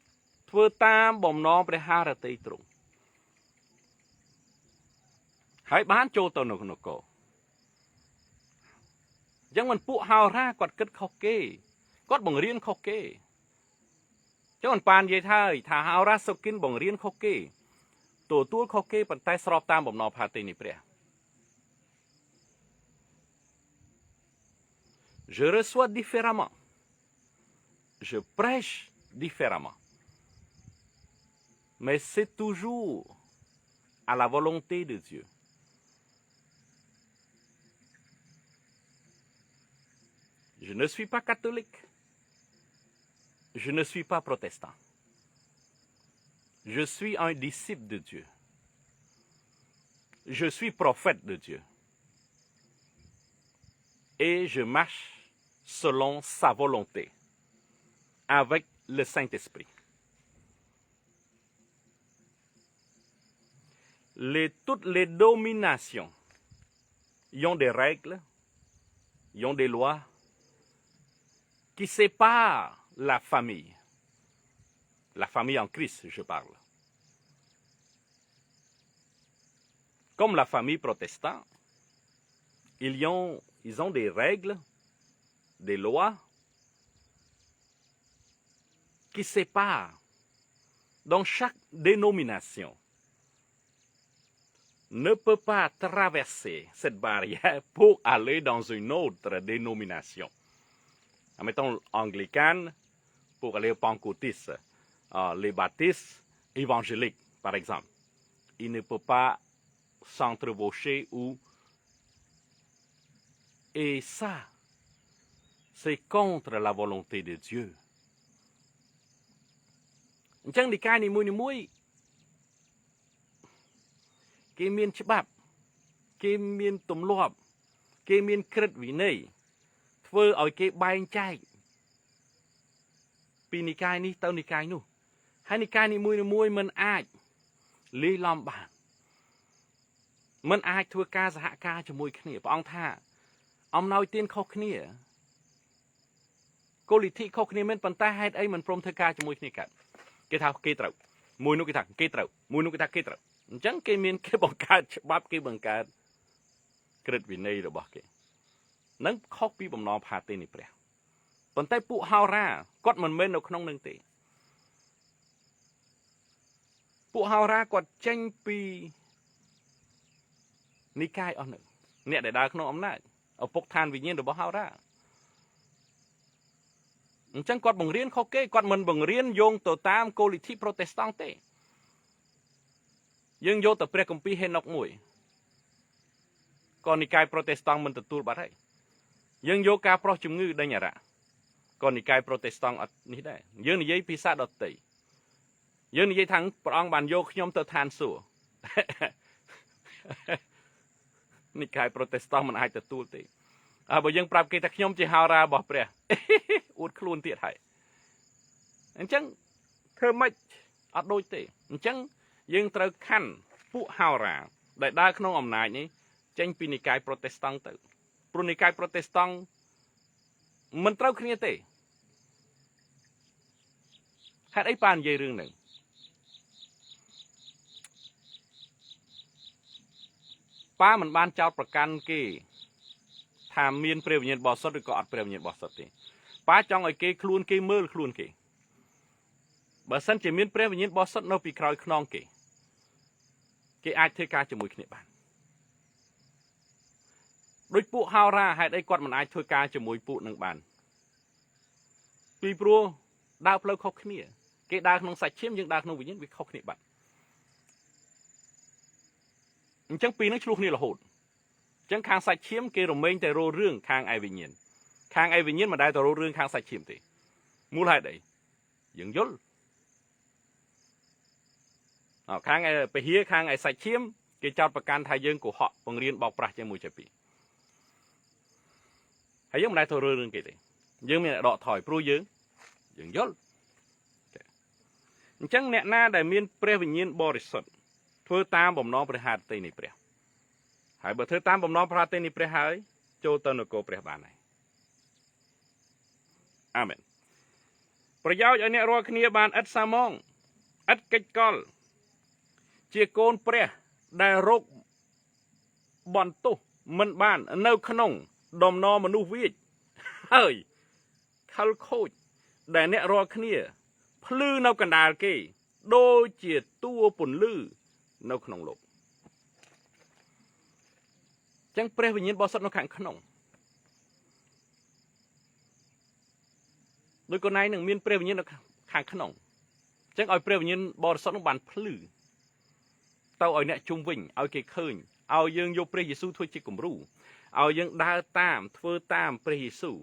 ធ្វើតាមបំណងព្រះハរតីទ្រង់ហើយបានចូលទៅនៅនគរចឹងមិនពួកហោរាគាត់គិតខុសគេគាត់បង្រៀនខុសគេចឹងមិនបាននិយាយថាហោរាសុគិនបង្រៀនខុសគេទទួលខុសគេប៉ុន្តែស្របតាមបំណងផាតីនៃព្រះJe reçois différemment. Je prêche différemment. Mais c'est toujours à la volonté de Dieu. Je ne suis pas catholique. Je ne suis pas protestant. Je suis un disciple de Dieu. Je suis prophète de Dieu. Et je marche selon sa volonté, avec le Saint-Esprit. Toutes les dominations, ils ont des règles, ils ont des lois qui séparent la famille en Christ, je parle. Comme la famille protestante, ils ont des règles, des lois qui séparent. Donc chaque dénomination ne peut pas traverser cette barrière pour aller dans une autre dénomination. Mettons anglicane pour aller aux pentecôtistes, les baptistes évangéliques, par exemple. Il ne peut pas s'entrevaucher ou... Et ça, c'est contre la volonté de Dieu. អញ្ចឹងនិកាយនីមួយៗគេមានច្បាប់គេមានទម្លាប់គេមានក្រឹតវិន័យធ្វើឲ្យគេបែងចែក ពីនិកាយនេះទៅនិកាយនោះហើយនិកាយនីមួយមិនអាចលាយឡំបានមិនអាចធ្វើការសហការជាមួយគ្នាព្រះអង្គថាអំណោយទានខុសគ្នាគោលលទ្ធិខុសគ្នាមែនប៉ុន្តែហេតុអីមិនព្រមធ្វើការជាមួយគ្នាកើតគេថាគេត្រូវមួយនោះគេថាគេត្រូវមួយនោះគេថាគេត្រូវអញ្ចឹងគេមានគេបង្កើតច្បាប់គេបង្កើតក្រឹតវិន័យរបស់គេនឹងខុសពីបំណងផាទេនៃព្រះប៉ុន្តែពួកហោរាគាត់មិនមែននៅក្នុងនឹងទេពួកហោរាគាត់ចេញពីនិកាយអស់នោះអ្នកដែលដើរក្នុងអំណាចឪពុកឋានវិញ្ញាណរបស់ហោរាអញ្ចឹងគាត់បង្រៀនខុសគេគាត់មិនបង្រៀនយោងទៅតាមគោលលទ្ធិប្រូតេស្តង់ទេយើងយកទៅព្រះគម្ពីរហេណុកមួយក៏និកាយប្រូតេស្តង់មិនទទួលបាត់ហើយយើងយកការប្រោះជំងឺដេញអារ៉ាក៏និកាយប្រូតេស្តង់អត់នេះដែរយើងនិយាយពីសាដតីយើងនិយាយថាព្រះអង្គបានយកខ្ញុំទៅឋានសួគ៌និកាយប្រូតេស្តង់មិនអាចទទួលទេបើយើងប្រាប់គេថាខ្ញុំជាហោរារបស់ព្រះអួតខ្លួនទៀតហើយអញ្ចឹងធ្វើម៉េចអត់ដូចទេអញ្ចឹងយើងត្រូវខណ្ឌពួកហោរាដែលដើរក្នុងអំណាចនេះចេញពីនិកាយប្រូតេស្តង់ទៅព្រោះនិកាយប្រូតេស្តង់មិនត្រូវគ្នាទេហេតុអីបាននិយាយរឿងហ្នឹងប៉ាមិនបានចោទប្រកាន់គេថាមានព្រះវិញ្ញាណបរិសុទ្ធឬក៏អត់ព្រះវិញ្ញាណបរិសុទ្ធទេប៉ាចង់ឲ្យគេខ្លួនគេមើលខ្លួនគេបើសិនជាមានព្រះវិញ្ញាណបរិសុទ្ធនៅពីក្រោយខ្នងគេអាចធ្វើការជាមួយគ្នាបានដោយពួកហោរាហេតុអីគាត់មិនអាចធ្វើការជាមួយពួកនឹងបានពីព្រោះដើរផ្លូវខុសគ្នាគេដើរក្នុងសាច់ឈាមយើងដើរក្នុងវិញ្ញាណវាខុសគ្នាបាត់អញ្ចឹងពីរនឹងឆ្លោះគ្នារហូតអញ្ចឹងខាងសាច់ឈាមគេរមែងតែរោរឿងខាងឯវិញ្ញាណខាងឯវិញ្ញាណមិនដែលទៅរោរឿងខាងសាច់ឈាមទេមូលហេតុអីយើងយល់ខាងឯពហិខាងឯសាច់ឈាមគេចោទប្រកាន់ថាយើងកុហកបង្រៀនបោកប្រាស់ជាមួយចេះពីហើយយើងមិនដែលទៅរោរឿងគេទេយើងមានតែដកថយព្រោះយើងយល់អញ្ចឹងអ្នកណាដែលមានព្រះវិញ្ញាណបរិសុទ្ធធ្វើតាមបំណងព្រះハរតីនៃព្រះហើយបើធ្វើតាមបំណងព្រះハរតីនៃព្រះហើយចូលទៅនគរព្រះបានហើយអាមែនប្រយោជន៍ឲ្យអ្នករាល់គ្នាបានឥតសាមងឥតកិច្ចកលជាកូនព្រះដែលរកបន្ទោសមិនបាននៅក្នុងដំណរមនុស្សវាចហើយខលខូចដែលអ្នករាល់គ្នាភ្លឺនៅកណ្ដាលគេដូចជាតួពន្លឺនៅក្នុងលោកចឹងព្រះវិញ្ញាណបរិសុទ្ធនៅខាងក្នុងដោយកូនឯងនឹងមានព្រះវិញ្ញាណនៅខាងក្នុងចឹងឲ្យព្រះវិញ្ញាណបរិសុទ្ធនោះបានភ្លឺទៅឲ្យអ្នកជុំវិញឲ្យគេឃើញឲ្យយើងយកព្រះយេស៊ូវធ្វើជាគំរូឲ្យយើងដើរតាមធ្វើតាមព្រះយេស៊ូវ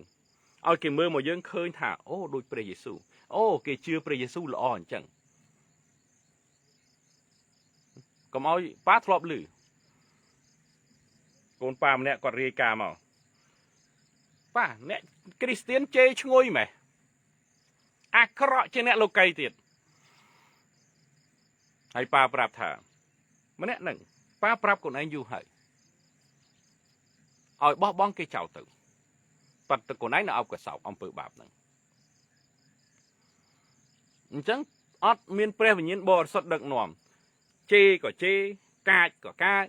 ឲ្យគេមើលមកយើងឃើញថាអូដូចព្រះយេស៊ូវអូគេជឿព្រះយេស៊ូវល្អអញ្ចឹងកុំឲ្យប៉ាធ្លាប់ឮកូនប៉ាម្នាក់គាត់រាយការណ៍មកប៉ាអ្នកគ្រីស្ទៀនជេរឈ្ងុយម៉េះអាក្រក់ជាអ្នកលោកីទៀតហើយប៉ាប្រាប់ថាម្នាក់ហ្នឹងប៉ាប្រាប់ខ្លួនឯងយូរហើយឲ្យបោះបង់គេចោលទៅប៉ាត់ទៅខ្លួនឯងនៅអោបកសោបអំពើបាបហ្នឹងអញ្ចឹងអត់មានព្រះវិញ្ញាណបរិសុទ្ធដឹកនាំជេរក៏ជេរកាចក៏កាច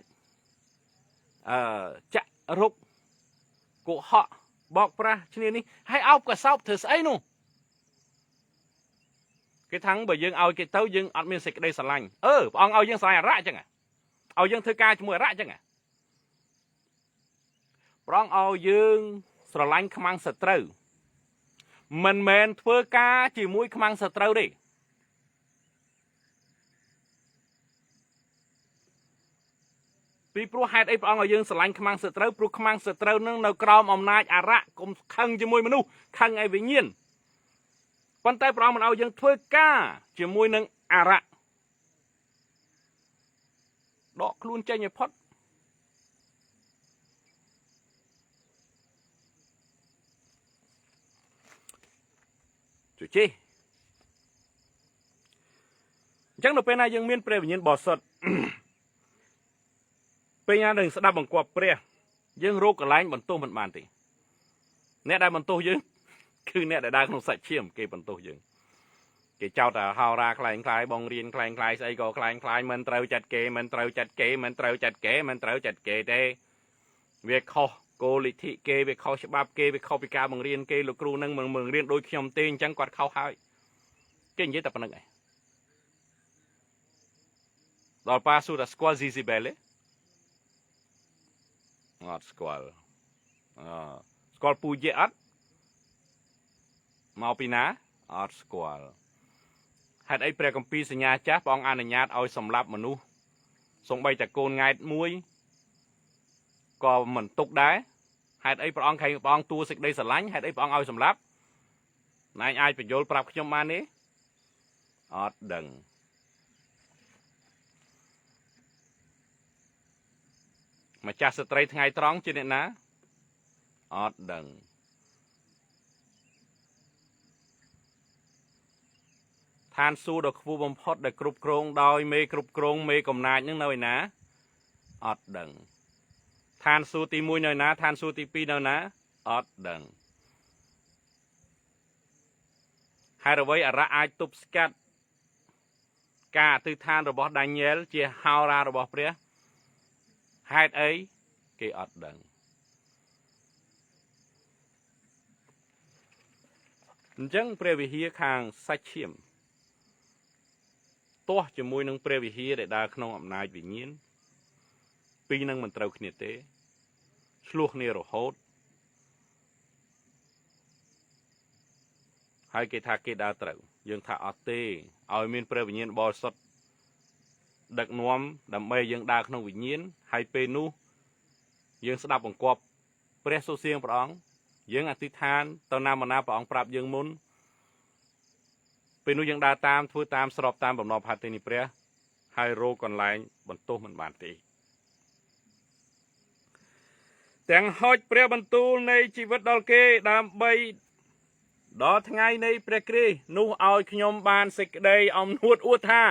ចាក់រុកកុហកបោកប្រាស់ឈ្នានេះហើយអោបកសោបធ្វើស្អីនោះគេថាំងបើយើងឲ្យគេទៅយើងអត់មានសេចក្តីស្រឡាញ់ព្រះអង្គឲ្យយើងស្រឡាញ់អារៈអញ្ចឹងឲ្យយើងធ្វើការជាមួយអារៈអញ្ចឹងព្រះអង្គឲ្យយើងស្រឡាញ់ខ្មាំងសត្រូវមិនមែនធ្វើការជាមួយខ្មាំងសត្រូវទេពីព្រោះហេតុអីព្រះអង្គឲ្យយើងស្រឡាញ់ខ្មាំងសត្រូវព្រោះខ្មាំងសត្រូវនឹងនៅក្រោមអំណាចអារៈកុំខឹងជាមួយមនុស្សខឹងឯវិញ្ញាណប៉ុន្តែព្រះអង្គមិនឲ្យយើងធ្វើការជាមួយនឹងអារៈដកខ្លួនចេញឲ្យផុតជជិ chẳng được bên này dương miên pre nhìn bỏ sọt bên nhà đừng sẽ đáp bằng quạt pre dương rô cả lánh bằng tô mình bàn thì nè đại bằng tô dương cứ nè đại không sạch chiêm kê bằng tô dương cái cháu ta hao ra khai bong riêng khai xây go khai mình trâu chặt kê mình trâu chặt kê đây việc kho cô lịch thị kê việc kho sẽ bạp kê việc kho bị ca bằng riêng kê lục cừu nâng mừng riêng đôi nhom tên chẳng quạt khao hai cái gì tập bằng này rồi pa su đã squal gì belle ngọt squal squal puje at mau pina at squal hạt ấy pre công piสัญญาจ้าปองอนุญาตเอาสำหรับมนุษย์ส่งใบจากโกนไงมุ้ยก็เหมือนตกได้หาดไอ้ปองใครปองตัวสิได้สลังหาดไอ้ปองเอาสำหรับนายไอ้ไปโยนปรับขยมมานี้อดดังมาจากสตรีทไงตรองจีเนี่ยนะอดดังทานสู้ดอกฟูบอมพอดดอกกรุบกรงดอยเมกรุบกรงเมกำนายนึงหน่อยนะอดดังทานสู้ตีมวยหน่อยนะทานสู้ตีปีหน่อยนะอดดังให้เราไว้อะไรไอตุบสกัดกาตือทานระบบดันเยลเจียฮาวราระบบเปรี้ยให้ไอ้เกอดดังจังเปรี้ยวิธีข้างสักเชี่ยมตัวจะมวยนึงเปรี้ยวิธีได้ดาขนมอำนาจวิญญาณปีนึงมันเต้าขึ้นเตะชลูกเนี่ยเราโหดให้เกทาเกดาเต้ายังท่าอัตเต้เอาเมียนเปรี้ยวิญญาณบอสดดักนวมดำเมยยังดาขนมวิญญาณให้เปนูยังสดับบังกอบเปรี้ยโซเซียงปรองยังอธิษฐานตอนนามานาปรองปรับยังมุนเป็นนูยังดาตามทั่วตามสอบตามแบบนอพัดเตนิเปรี้ยให้โรก่อนไลน์บนโต๊ะมันบานตีแต่งหอยเปรี้ยบรรทุในชีวิตดอลเกดามใบดอทั้งไงในเปรี้ยกรีนูเอาขยมบานสิกได้อมนวดอวดท่า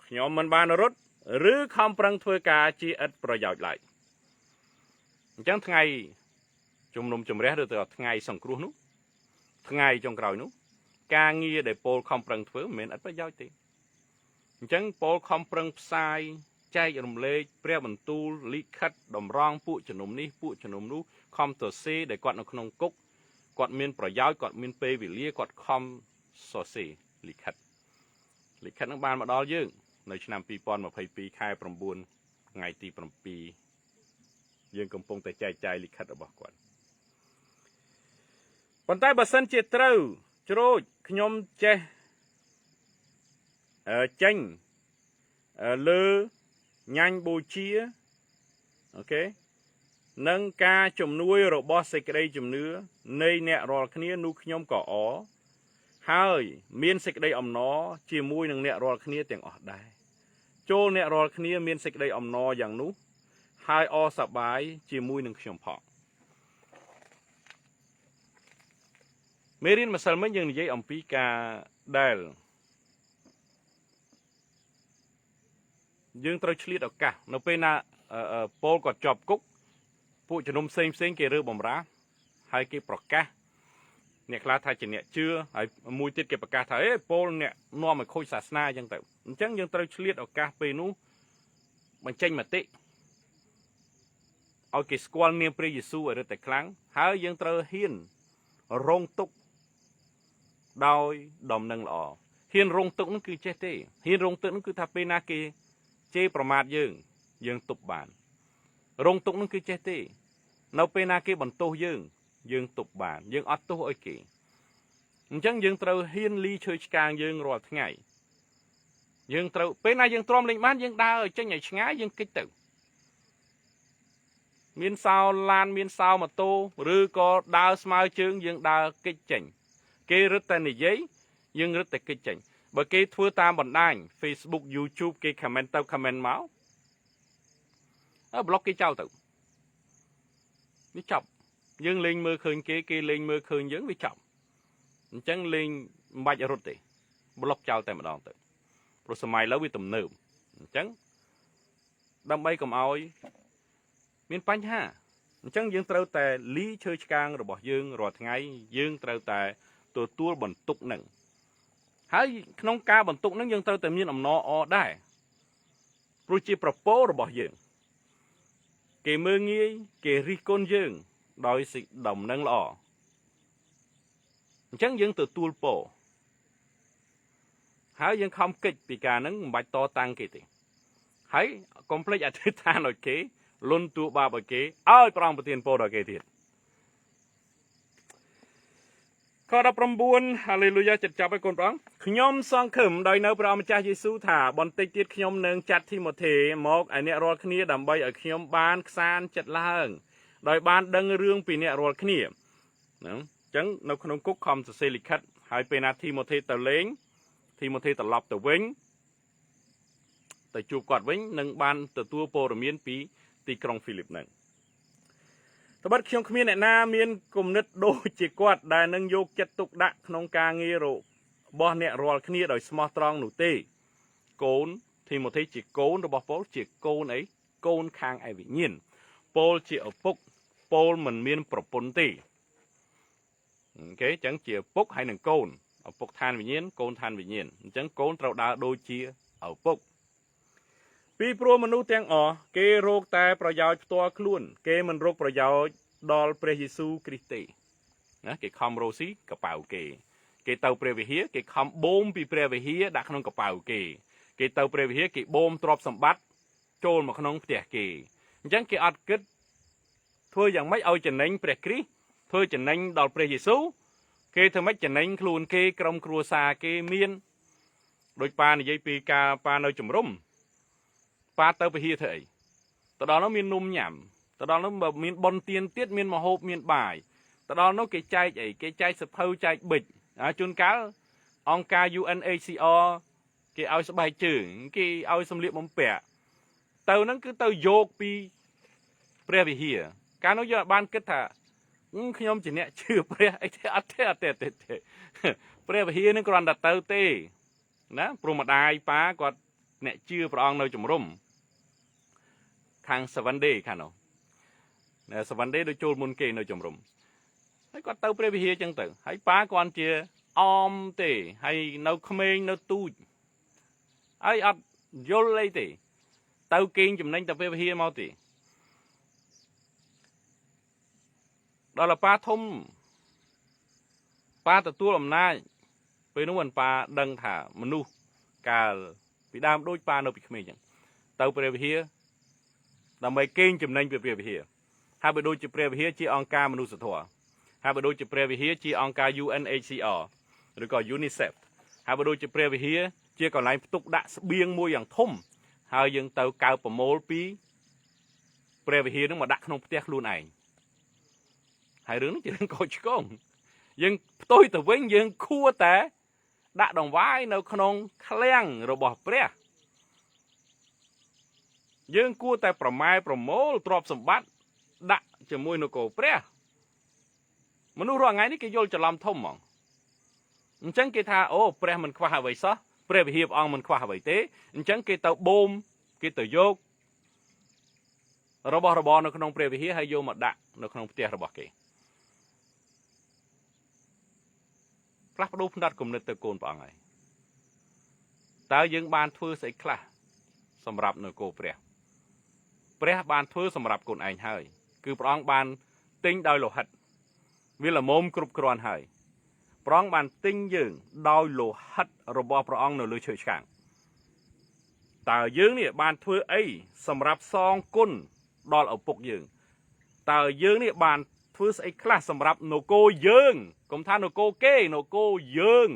ขยมมันบานรถหรือคำปรังถ้วยกาจีอัดประโยชน์ไหลจังทั้งไงจุ่มนมจุ่มแร่โดยตลอดทั้งไงส่งครูนู้ทั้งไงจงกล่าวนู้กางเงียได้โปลคำปรังถ้วยเหม็นอัดประโยชน์ตีจังโปลคำปรังทรายใจรำเล็กเปรี้ยบรรทุลิขัดดมร้องผู้จนุมนี้ผู้จนุมนู้คอมตัวเซ่ได้กอดนกนงกุกกอดเมียนประยาวกอดเมียนเปวิเลียกอดคอมโซเซ่ลิขัดนักบานมาดอลยื่งในชนามปีปอนมาภัยปีค่ายประบุนไงตีประปียื่งกำปงแต่ใจลิขัดเอาบอกก่อนปันใต้บัสันเจตรูโจรขยมเจเจงเลือยันบูชีโอเคนังกาจมนุยโรบอสเกได้จมเนื้อในเนี่ยรอคเนียนุขยมก่ออ๋อหายเมียนเสกได้อมนอจีมุยนังเนี่ยรอคเนียเตียงออกได้โจเนี่ยรอคเนียเมียนเสกได้อมนออย่างนู้หายอสบายจีมุยนังขยมพอเมรินมาสัลมันยังนิยอมปีกาได้ยังตรชลีดออกกะนเป็นน่ะโปลกอดจอบกุ๊กผู้จะนมเซ็งเกลือบอมระให้เก็บปลอกกะเนี่ยคลาไทยจะเนี่ยเชื่อไอ้มวยติดเก็บปากกาไทยโปลเนี่ยนัวมันโคยศาสนายังแต่จังยังตรชลีดออกกะไปนู้มันเจงมาติเอาเกสกอลเนี่ยเปรยิสูอะไรแต่ครั้งหายังตรเฮียนรงตุกดอยดอมนังหล่อเฮียนรงตุกนั่นคือเจเต้เฮียนรงตุกนั่นคือทับเปนาเกเจประมาทยังตุบบานรงตุกนั่นคือเจเต้เราเป็นนาเกบันโตยังตุบบานยังอัดโตโอเคจังยังเตาเฮียนลีเชยกลางยังรอทั้งไงยังเตาเป็นนายังตรอมเล็งบ้านยังดาวจังใหญ่ช้ายังกิจตึกมีนสาวลานมีนสาวมาโตหรือก็ดาวสมาเชิงยังดาวกิจเจงเกรึแต่ในยัยยังรึแต่กิจเจงบางทีทั่วตามบนได้ Facebook YouTube เกคอมเมนต์เต้าคอมเมนต์เมาส์บล็อกเกเจ้าตึกวิจับยังเล็งมือคืนเกเล็งมือคืนยังวิจับจังเล็งใบจะรุดติบล็อกเจ้าแต่มาดองตึก ព្រោះសម័យឥឡូវវាទំនើបអញ្ចឹងដើម្បីកុំឲ្យមានបញ្ហាអញ្ចឹងយើងត្រូវតែលីឈើឆ្កាងរបស់យើងរាល់ថ្ងៃយើងត្រូវតែទទួលបន្ទុកនឹងហើយក្នុងការបន្ទុកនឹងយើងត្រូវតែមានអំណរអដែរព្រោះជាប្រពោរបស់យើងគេមើងងាយគេរិះគន់យើងដោយសេចដំណឹងល្អអញ្ចឹងយើងទទួលពរហើយយើងខំកិច្ចពីការហ្នឹងមិនបាច់តតាំងគេទេហើយកុំភ្លេចអធិដ្ឋានឲ្យគេលន់ទួបាបឲ្យគេឲ្យព្រះអង្គប្រទានពរដល់គេទៀតខ19ហាឡេលូយ៉ាចិត្តចាប់ឲ្យកូនព្រះអង្គខ្ញុំសង្ឃឹមដោយនៅព្រះម្ចាស់យេស៊ូវថាបន្តិចទៀតខ្ញុំនឹងចាត់ធីម៉ូថេមកឲ្យអ្នករាល់គ្នាដើម្បីឲ្យខ្ញុំបានខ្សានចិត្តឡើងដោយបានដឹងរឿងពីអ្នករាល់គ្នាហ្នឹងអញ្ចឹងនៅក្នុងគុកខំសរសេរលិខិតហើយពេលណាធីម៉ូថេទៅលេងធីម៉ូថេត្រឡប់ទៅវិញទៅជួបគាត់វិញនឹងបានទទួលព័ត៌មានពីទីក្រុងហ្វីលីបហ្នឹងត្បិតខ្ញុំគ្មានអ្នកណាមានគំនិតដូចជាគាត់ដែលនឹងយកចិត្តទុកដាក់ក្នុងការងាររបស់អ្នករាល់គ្នាដោយស្មោះត្រង់នោះទេកូនធីម៉ូថេជាកូនរបស់ប៉ូលជាកូនអីកូនខាងឯវិញ្ញាណប៉ូលជាឪពុកប៉ូលមិនមានប្រពន្ធទេអូខេអញ្ចឹងជាឪពុកហើយនឹងកូនឪពុកឋានវិញ្ញាណកូនឋានវិញ្ញាណអញ្ចឹងកូនត្រូវដើរដូចជាឪពុកពីព្រោះមនុស្សទាំងអស់គេរកតែប្រយោជន៍ផ្ទាល់ខ្លួនគេមិនរកប្រយោជន៍ដល់ព្រះយេស៊ូវគ្រីស្ទទេណាគេខំរកស៊ីកប៉ៅគេទៅព្រះវិហារគេខំបូមពីព្រះវិហារដាក់ក្នុងកប៉ៅគេទៅព្រះវិហារគេបូមទ្រព្យសម្បត្តិចូលមកក្នុងផ្ទះគេអញ្ចឹងគេអត់គិតធ្វើយ៉ាងម៉េចឲ្យចំណេញព្រះគ្រីស្ទធ្វើចំណេញដល់ព្រះយេស៊ូវគេធ្វើម៉េចចំណេញខ្លួនគេក្រុមគ្រួសារគេមានដូចប៉ានិយាយពីការប៉ានៅជំរុំប៉ាទៅពហិធ្វើអីទៅដល់នោះមាននំញ៉ាំទៅដល់នោះមានប៉ុនទៀនទៀតមានម្ហូបមានបាយទៅដល់នោះគេចែកអីគេចែកសភៅចែកប៊ិចជួនកាលអង្គការ UNHCR គេឲ្យស្បែកជើងគេឲ្យសម្លៀកបំពាក់ទៅហ្នឹងគឺទៅយកពីព្រះវិហារកាលនោះយើងបានគិតថាខ្ញុំជាអ្នកជឿព្រះអីទេអត់ទេព្រះវិហារនឹងគ្រាន់តែទៅទេណាព្រមម្ដាយប៉ាគាត់អ្នកជឿព្រះអង្គនៅជំរុំខាង Seven Day ខាងនោះ Seven Day ដូចចូលមុនគេនៅជំរុំហើយគាត់ទៅព្រះវិហារចឹងទៅហើយប៉ាគាត់ជាអមទេហើយនៅក្មេងនៅទូចហើយអត់យល់អីទេទៅគេងចំណេញទៅព្រះវិហារមកទេដល់ប៉ាធំប៉ាទទួលអំណាចពេលនោះប៉ាដឹងថាមនុស្សកាលពីដើមដូចប៉ានៅពីក្មេងចឹងទៅព្រះវិហារដើម្បីកេងចំណេញពីព្រះវិហារហើយបើដូចជាព្រះវិហារជាអង្គការមនុស្សធម៌ហើយបើដូចជាព្រះវិហារជាអង្គការ UNHCR ឬក៏ UNICEF ហើយបើដូចជាព្រះវិហារជាកន្លែងផ្ទុកដាក់ស្បៀងមួយយ៉ាងធំហើយយើងទៅកៅប្រមូលពីព្រះវិហារនឹងមកដាក់ក្នុងផ្ទះខ្លួនឯងហើយរឿងនេះជារឿងកោចឆ្កងយើងផ្ទុយទៅវិញយើងគួរតែដាក់ដង្វាយនៅក្នុងឃ្លាំងរបស់ព្រះយើងគួរតែប្រម៉ែប្រមូលទ្រព្យសម្បត្តិដាក់ជាមួយនគរព្រះមនុស្សរាល់ថ្ងៃនេះគេយល់ច្រឡំធំហ្មងអញ្ចឹងគេថាអូព្រះមិនខ្វះអ្វីសោះព្រះវិហារព្រះអង្គមិនខ្វះអ្វីទេអញ្ចឹងគេទៅបូមគេទៅយករបស់របរនៅក្នុងព្រះវិហារហើយយកមកដាក់នៅក្នុងផ្ទះរបស់គេផ្លាស់ប្ដូរផ្នែកគំនិតទៅកូនព្រះអង្គហើយតើយើងបានធ្វើស្អីខ្លះសម្រាប់នគរព្រះបានធ្វើសម្រាប់ខ្លួនឯងហើយគឺព្រះអង្គបានទិញដោយលោហិតវាល្មមគ្រប់គ្រាន់ហើយព្រះអង្គបានទិញយើងដោយលោហិតរបស់ព្រះអង្គនៅលើឈើឆ្កាងតើយើងនេះបានធ្វើអីសម្រាប់សងគុណដល់ឪពុកយើងតើយើងនេះបានធ្វើស្អីខ្លះសម្រាប់នគរយើងកុំថានគរគេនគរយើង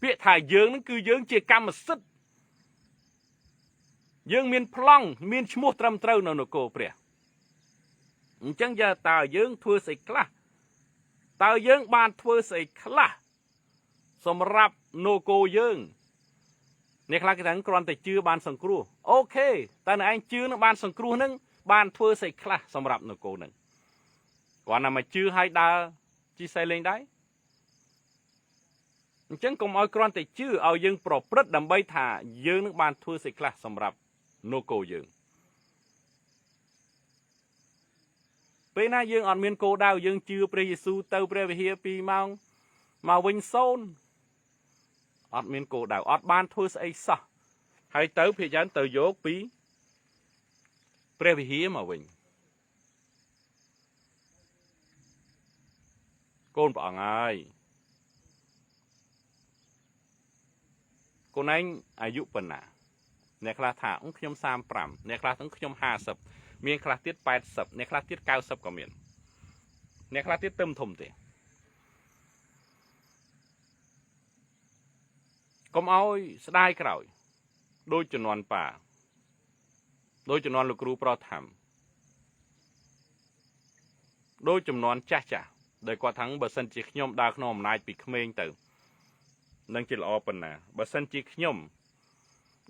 ពាក្យថាយើងនឹងគឺយើងជាកម្មសិទ្ធិយើងមានប្លង់មានឈ្មោះត្រឹមត្រូវនៅនគរព្រះអញ្ចឹងតើយើងធ្វើស្អីខ្លះតើយើងបានធ្វើស្អីខ្លះសម្រាប់នគរយើងអ្នកខ្លះគេថាគ្រាន់តែជឿបានសង្គ្រោះអូខេតើអ្នកឯងជឿនឹងបានសង្គ្រោះនឹងបានធ្វើស្អីខ្លះសម្រាប់នគរនឹងគ្រាន់តែមកជឿឲ្យដើរជីសេះលេងដែរ ចឹងកុំឲ្យគ្រាន់តែជឿឲ្យយើងប្រព្រឹត្តដើម្បីថាយើងនឹងបានធ្វើសេចក្ដីសម្រាប់នគរយើងពេលណាយើងអត់មានគោលដៅយើងជឿព្រះយេស៊ូវទៅព្រះវិហារ2ម៉ោងមកវិញ0អត់មានគោលដៅអត់បានធ្វើស្អីសោះហើយទៅភាគច្រើនទៅយកពីព្រះវិហារមកវិញកូនព្រះអង្គហើយកូនឯងអាយុប៉ុណ្ណាអ្នកខ្លះថាខ្ញុំ35អ្នកខ្លះទាំងខ្ញុំ50មានខ្លះទៀត80អ្នកខ្លះទៀត90ក៏មានអ្នកខ្លះទៀតទៅមិនធំទេកុំឲ្យស្ដាយក្រោយដូចជំនាន់ប៉ាដូចជំនាន់លោកគ្រូប្រថាំដូចជំនាន់ចាស់ដែលគាត់ថាបើសិនជាខ្ញុំដើរក្នុងអំណាចពីក្មេងទៅនឹងជាល្អប៉ុណ្ណាបើសិនជាខ្ញុំ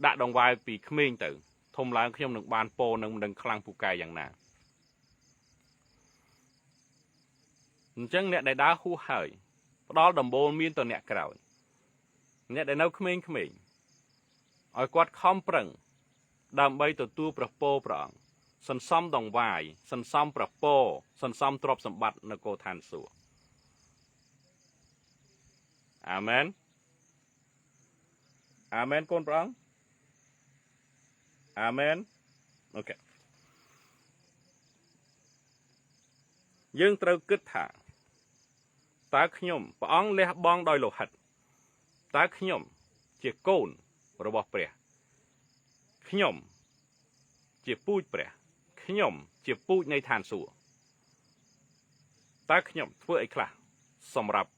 ដាក់ដងវាយពីក្មេងទៅធំឡើងខ្ញុំនឹងបានពោនឹងមិនដឹងខ្លាំងពូកែយ៉ាងណាអញ្ចឹងអ្នកដែលដើរហួសហើយផ្ដាល់ដំបូលមានតអ្នកក្រោយអ្នកដែលនៅក្មេងៗឲ្យគាត់ខំប្រឹងដើម្បីទទួលព្រះពរព្រះអង្គសន្សំដងវាយសន្សំព្រះពរសន្សំទ្រព្យសម្បត្តិនៅគោឋានសួគ៌អាមែនអាមែនកូនព្រះអង្គអាមែនអូខេយើងត្រូវគិតថាតើខ្ញុំព្រះអង្គលះបង់ដោយលោហិតតើខ្ញុំជាកូនរបស់ព្រះខ្ញុំជាពូជព្រះខ្ញុំជាពូជនៃឋានសួគ៌តើខ្ញុំធ្វើអីខ្លះសម្រាប់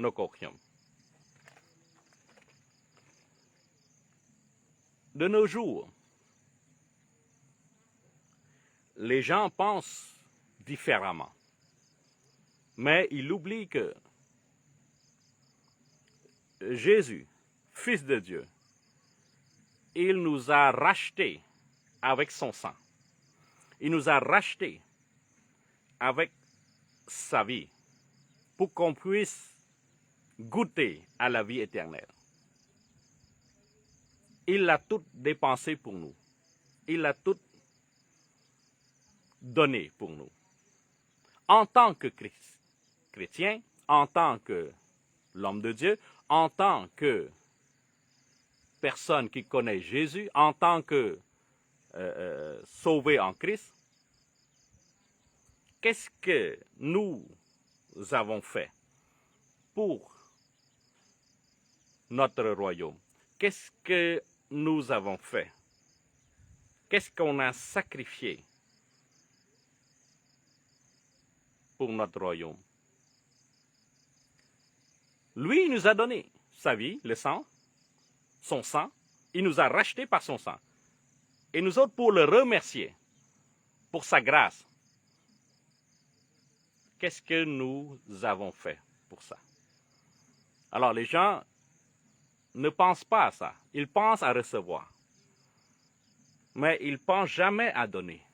នគរខ្ញុំ De nos jours les gens pensent différemment mais ils oublient que Jésus fils de Dieu il nous a rachetés avec son sang il nous a rachetés avec sa vie pour qu'on puisse goûter à la vie éternelle. Il l'a tout dépensé pour nous. Il l'a tout donné pour nous. En tant que chrétien, en tant que l'homme de Dieu, en tant que personne qui connaît Jésus, en tant que sauvé en Christ, qu'est-ce que nous avons fait pour notre royaume? Qu'est-ce que nous avons fait? Qu'est-ce qu'on a sacrifié pour notre royaume? Lui, il nous a donné sa vie, le sang, son sang. Il nous a rachetés par son sang. Et nous autres, pour le remercier, pour sa grâce, qu'est-ce que nous avons fait pour ça? Alors, les gens ne pensent pas à ça. Ils pensent à recevoir. Mais ils ne pensent jamais à donner.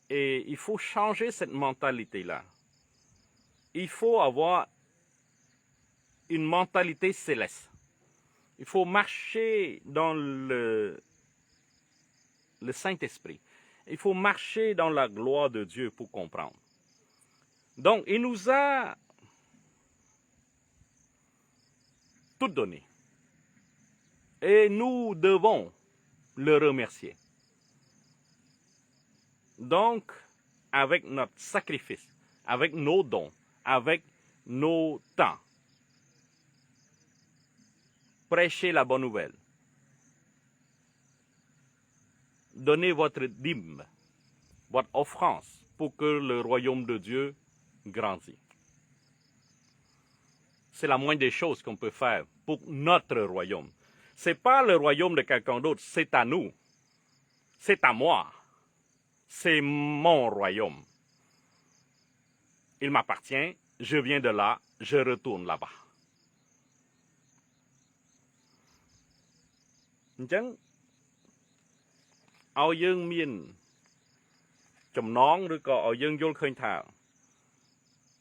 Et il faut changer cette mentalité-là. Il faut avoir une mentalité céleste. Il faut marcher dans le Saint-Esprit. Il faut marcher dans la gloire de Dieu pour comprendre. Donc, il nous a tout donné. Et nous devons le remercier. Donc, avec notre sacrifice, avec nos dons, avec nos temps, prêchez la bonne nouvelle. Donnez votre dîme, votre offrande pour que le royaume de Dieu grandisse. C'est la moindre des choses qu'on peut faire pour notre royaume. Ce n'est pas le royaume de quelqu'un d'autre, c'est à nous. C'est à moi. C'est mon royaume. Il m'appartient, je viens de là, je retourne là-bas. អញ្ចឹងឲ្យយើងមានចំណងឬក៏ឲ្យយើងយល់ឃើញថា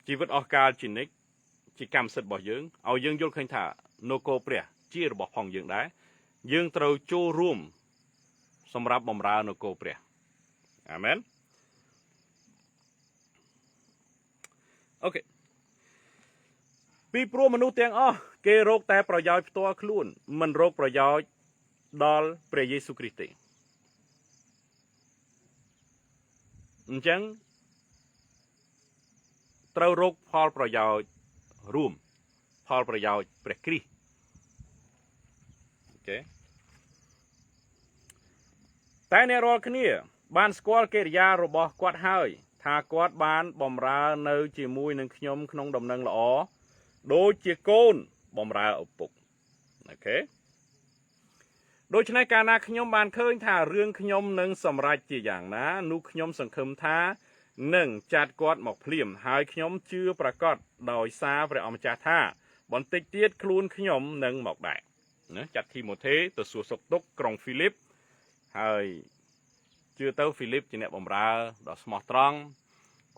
ជីវិតអស់កាលជានិច្ចជាកម្មសិទ្ធិរបស់យើងឲ្យយើងយល់ឃើញថានគរព្រះជារបស់ផងយើងដែរយើងត្រូវចូលរួមសម្រាប់បម្រើនគរព្រះអាមែនអូខេពីព្រោះមនុស្សទាំងអស់គេរកតែប្រយោជន៍ផ្ទាល់ខ្លួនមិនរកប្រយោជន៍ដល់ព្រះយេស៊ូវគ្រីស្ទទេអញ្ចឹងត្រូវរកផលប្រយោជន៍រួមផលប្រយោជន៍ព្រះគ្រីស្ទអូខេតែអ្នករាល់គ្នាបានស្គាល់កិរិយារបស់គាត់ហើយថាគាត់បានបម្រើនៅជាមួយនឹងខ្ញុំក្នុងដំណឹងល្អដូចជាកូនបម្រើឪពុកអូខេដូច្នេះកាលណាខ្ញុំបានឃើញថារឿងខ្ញុំនឹងសម្រេចជាយ៉ាងណានោះខ្ញុំសង្ឃឹមថានឹងចាត់គាត់មកភ្លាមហើយខ្ញុំជឿប្រកាសដោយសារព្រះអម្ចាស់ថាបន្តិចទៀតខ្លួនខ្ញុំនឹងមកដែរណាចាត់ធីម៉ូថេទៅសួរសុខទុក្ខក្រុងហ្វីលីបហើយជឿទៅហ្វីលីបជាអ្នកបម្រើដ៏ស្មោះត្រង់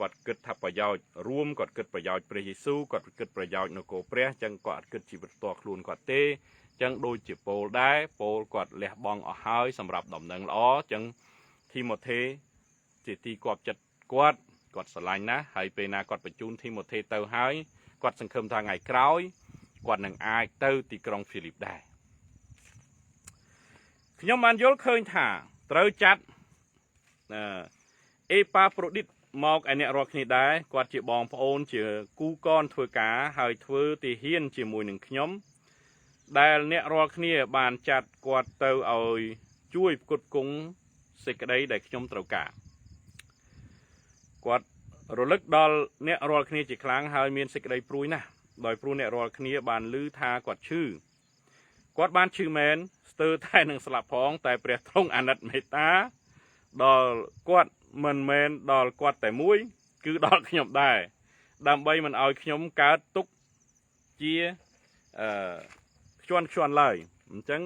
គាត់គិតថាប្រយោជន៍រួមគាត់គិតប្រយោជន៍ព្រះយេស៊ូវគាត់គិតប្រយោជន៍នគរព្រះអញ្ចឹងគាត់អត់គិតជីវិតផ្ទាល់ខ្លួនគាត់ទេអញ្ចឹងដូចជាពោលដែរពោលគាត់លះបង់អស់ហើយសម្រាប់ដំណឹងល្អអញ្ចឹងធីម៉ូថេជាទីគាប់ចិត្តគាត់ស្រឡាញ់ណាស់ហើយពេលណាគាត់បញ្ជូនធីម៉ូថេទៅហើយគាត់សង្ឃឹមថាថ្ងៃក្រោយគាត់នឹងអាចទៅទីក្រុងហ្វីលីបដែរខ្ញុំបានយល់ឃើញថាត្រូវចាត់អេប៉ាប្រូឌីតមកឲ្យអ្នករាល់គ្នាដែរគាត់ជាបងប្អូនជាគូកនធ្វើការហើយធ្វើទាហានជាមួយនឹងខ្ញុំដែលអ្នករាល់គ្នាបានចាត់គាត់ទៅឲ្យជួយផ្គត់ផ្គង់សេចក្តីដែលខ្ញុំត្រូវការគាត់រលឹកដល់អ្នករាល់គ្នាជាខ្លាំងហើយមានសេចក្តីព្រួយណាស់ដោយព្រោះអ្នករាល់គ្នាបានឮថាគាត់ឈឺគាត់បានឈឺមែនស្ទើរតែនឹងស្លាប់ផងតែព្រះទ្រង់អាណិតមេត្តាដល់គាត់មិនមែនដល់គាត់តែមួយគឺដល់ខ្ញុំដែរដើម្បីមិនឲ្យខ្ញុំកើតទុក្ខជាខ្ជន់ឡើយអញ្ចឹង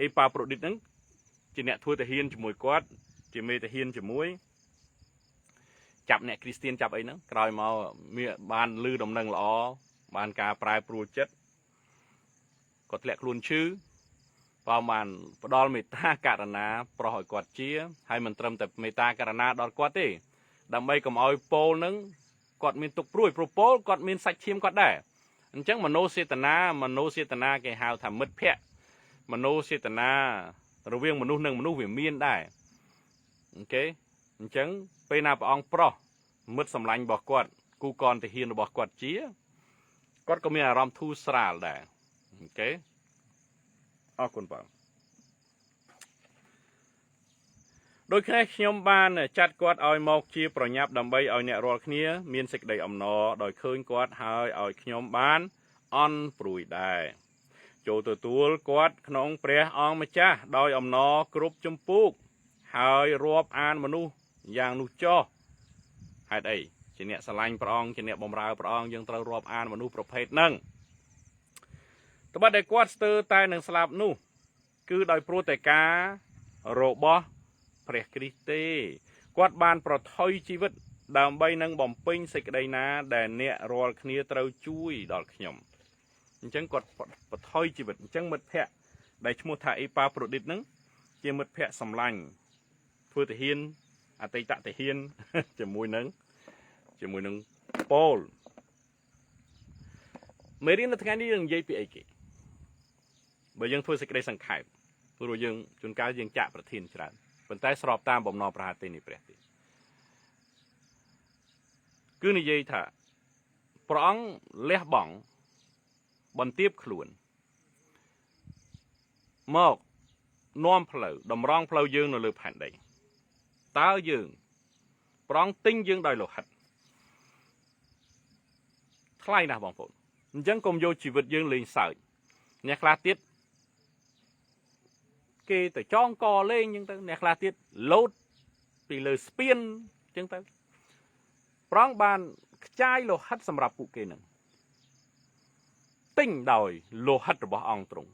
អេប៉ាប្រូឌីតហ្នឹងជាអ្នកធ្វើទាហានជាមួយគាត់ជាមេទាហានជាមួយចាប់អ្នកគ្រីស្ទៀនចាប់អីហ្នឹងក្រោយមកបានលឺដំណឹងល្អបានការប្រែប្រួលចិត្តគាត់ធ្លាក់ខ្លួនឈឺបានផ្ដល់មេត្តាករណាប្រោះឲ្យគាត់ជាហើយមិនត្រឹមតែមេត្តាករណាដល់គាត់ទេដើម្បីកុំឲ្យពោលនឹងគាត់មានទុកព្រួយព្រោះពោលគាត់មានសាច់ឈាមគាត់ដែរអញ្ចឹងមនោសេតនាគេហៅថាមិត្តភក្តិមនោសេតនារវាងមនុស្សនិងមនុស្សវាមានដែរអូខេអញ្ចឹងពេលណាព្រះអង្គប្រោះមិត្តសម្លាញ់របស់គាត់គូកនទាហានរបស់គាត់ជាគាត់ក៏មានអារម្មណ៍ធូរស្រាលដែរអូខេអរគុណបងដូច្នេះខ្ញុំបានចាត់គាត់ឲ្យមកជាប្រញាប់ដើម្បីឲ្យអ្នករាល់គ្នាមានសេចក្តីអំណរដោយឃើញគាត់ហើយឲ្យខ្ញុំបានអន់ព្រួយដែរចូលទទួលគាត់ក្នុងព្រះអង្គម្ចាស់ដោយអំណរគ្រប់ជំពូកហើយរាប់អានមនុស្សយ៉ាងនោះចោះហេតុអីជាអ្នកស្រឡាញ់ព្រះអង្គជាអ្នកបម្រើព្រះអង្គយើងត្រូវរាប់អានមនុស្សប្រភេទហ្នឹងត្បិតតែគាត់ស្ទើរតែនឹងស្លាប់នោះគឺដោយព្រោះតែការរបស់ព្រះគ្រីស្ទទេគាត់បានប្រថុយជីវិតដើម្បីនឹងបំពេញសេចក្តីណាដែលអ្នករាល់គ្នាត្រូវជួយដល់ខ្ញុំអញ្ចឹងគាត់ប្រថុយជីវិតអញ្ចឹងមិត្តភ័ក្តិដែលឈ្មោះថាអេប៉ាប្រូឌីតហ្នឹងជាមិត្តភ័ក្តិសម្លាញ់ធ្វើទាហានអតីតទាហានជាមួយនឹងប៉ូលមេរៀននៅថ្ងៃនេះយើងនិយាយពីអីគេបើយើងធ្វើសេចក្តីសង្ខេបព្រោះយើងជួនកាលយើងចាក់ប្រធានច្រើនប៉ុន្តែស្របតាមបំណងប្រាថ្នានៃព្រះទេគឺនិយាយថាព្រះអង្គលះបង់បន្ទាបខ្លួនមកនាំផ្លូវតម្រង់ផ្លូវយើងនៅលើផែនដីតើយើងព្រះអង្គទិញយើងដោយលោហិតថ្លៃណាស់បងប្អូនអញ្ចឹងកុំយកជីវិតយើងលេងសើចអ្នកខ្លះទៀតគេទៅចងកលេងអញ្ចឹងទៅអ្នកខ្លះទៀតលោតពីលើស្ពានអញ្ចឹងទៅព្រះអង្គបានខ្ចាយលោហិតសម្រាប់ពួកគេនឹងទិញដោយលោហិតរបស់អង្គទ្រង់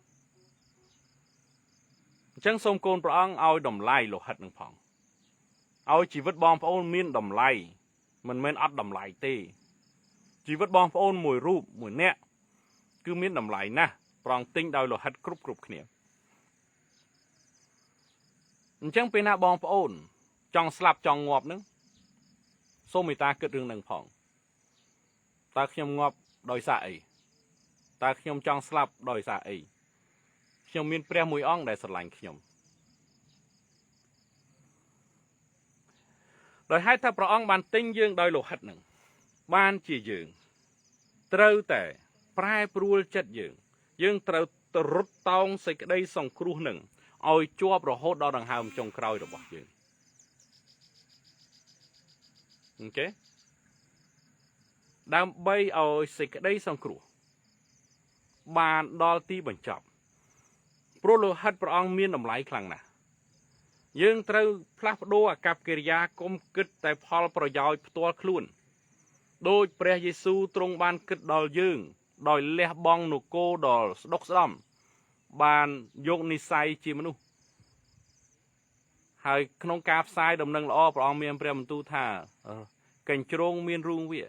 អញ្ចឹងសូមកូនព្រះអង្គឲ្យតម្លៃលោហិតនឹងផងឲ្យជីវិតបងប្អូនមានតម្លៃ mình men ắt đầm lại tê chỉ vật bong ôn mùi rụp mùi nẹ cứ miếng đầm lại na prong tinh đôi lo hất cướp cướp khné chẳng bên na bong ôn trong slap trong ngọp nữa số người ta kết đường nâng phòng ta khiêm ngọp đòi xài ta khiêm trong slap đòi xài khiêm miên pre mùi ong để sờ lạnh khiêm đòi hai ta pro ong bàn tinh dương đòi lộ hất nâng ban chỉ dương trâu tẻ prai pruol chất dương trâu rút tông xây cái đây sòng cru nâng ôi chua pro hốt đo đằng hàm trong còi rồi bỏ dương ok đam bay ôi xây cái đây sòng cru bàn đo ti bẩn chọc pro lộ hất pro ong miên đầm lái khăng nè dương trâu plaf đô cặp kia ya công kích tại Paul pro giỏi tua khuôn đôi pre Giêsu trong ban kích đòi dương đòi leh bong nô cô đòi đốc xâm ban dùng ni sai chi manu hai không cáp sai đầm nâng lo pro miền pre tu thà cảnh trông miền rung vía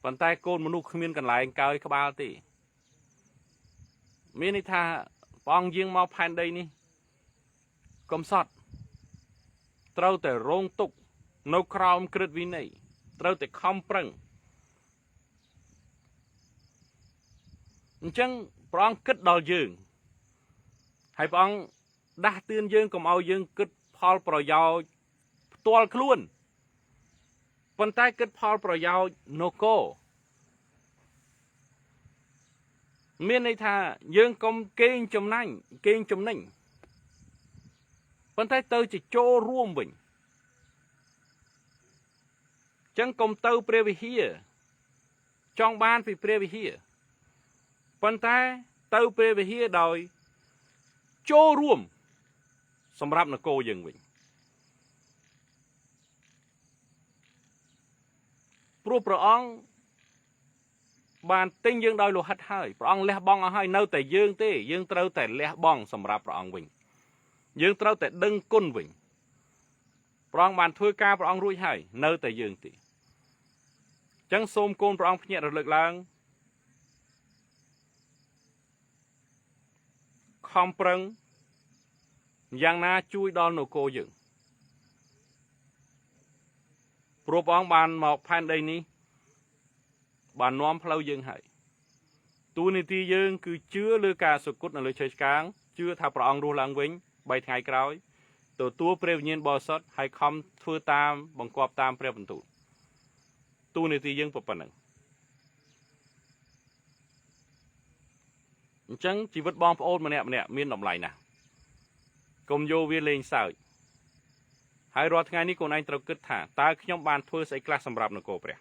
bàn tay côn manu miền cần lại cao cái bao tỷ miền này thà bong dương mau pan đây ni công sọt trâuแต่ rong tục nấu crom kịch vi này trâuแต่ khom prang chẳng prong kịch đòi dương hay prong đa tiên dương cầm ao dương kịch Paul pro giàu toal khuôn bàn tay kịch Paul pro giàu nô cô miền này thà dương cầm kênh chấm nành bàn tay tơ chỉ cho ruộng bình chẳng công tơ previ hia trong ban vì previ hia bàn tay tơ previ hia đòi cho ruộng sầm rạp nó cô dừng bình pro ong bàn tinh dương đòi lo hắt hơi pro ong leh bong ở hơi nâu tại dương tê dương trâu tại leh bong sầm rạp pro ong bình dương trâu tại đưng côn bình prong bàn thui ca prong ruồi hay nơi tại dương tị chẳng xôm côn prong nhẹ lực lang khom prang giang na chui đòn nô cô dương pro prong bàn mọc pan đây ní bàn nóm phơi dương hay tu ni ti dương cứ chứa lư ca sụt cút là lư chơi cáng chưa thà prong ruồi lang vĩnh bay ngày càyตัวตัวเปรียวเย็นบอสดให้คำทั่วตามบังกอบตามเปรียวบรรทุตู้ในที่ยังปนหนึ่งจังชีวิตบองพระโอษมาเนี่ยมีหน่อมไหลนะกรมโยเวียเลงสาวให้รอทั้งไงนี้คนไอ้ตระกึดถ่าตาขย่มบานทั่วใส่กล้าสำหรับนโกเปรีย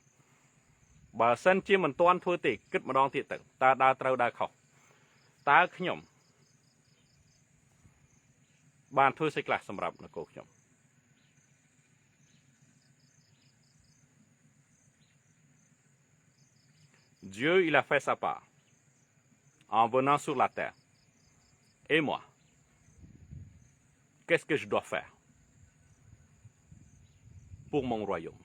บาเส้นเชี่ยมันต้อนทั่วติกึดมาดองติดตึงตาดาเตาดาเขาตาขย่มบ้านทั่วใส่กล้าสำหรับนโกขย่มDieu il a fait sa part en venant sur la terre et moi qu'est-ce que je dois faire pour mon royaume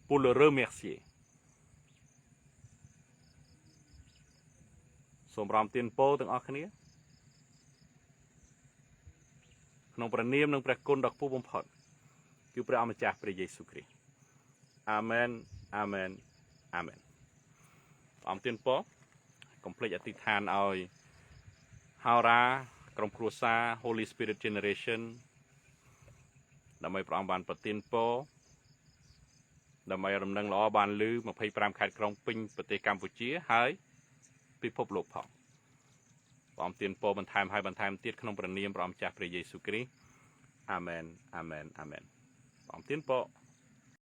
pour le remercier សូមរំទានពរទាំងអស់គ្នាក្នុងព្រះនាមនិងព្រះគុណដ៏ខ្ពស់បំផុតគឺព្រះអម្ចាស់ព្រះយេស៊ូវគ្រីស្ទអាមែនអាមែនអាមែនអមទានពរកុំភ្លេចអធិដ្ឋានឲ្យហោរាក្រុមគ្រួសារ Holy Spirit Generation ដើម្បីព្រះអង្គបានប្រទានពរដើម្បីរំលឹងល្អបានលឺ25ខេត្តក្រុងពេញប្រទេសកម្ពុជាហើយពិភពលោកផងព្រះអង្គទានពរបន្ថែមហើយបន្ថែមទៀតក្នុងព្រះនាមព្រះអម្ចាស់ព្រះយេស៊ូវគ្រីស្ទអាមែនអាមែនអាមែនព្រះអង្គទានពរ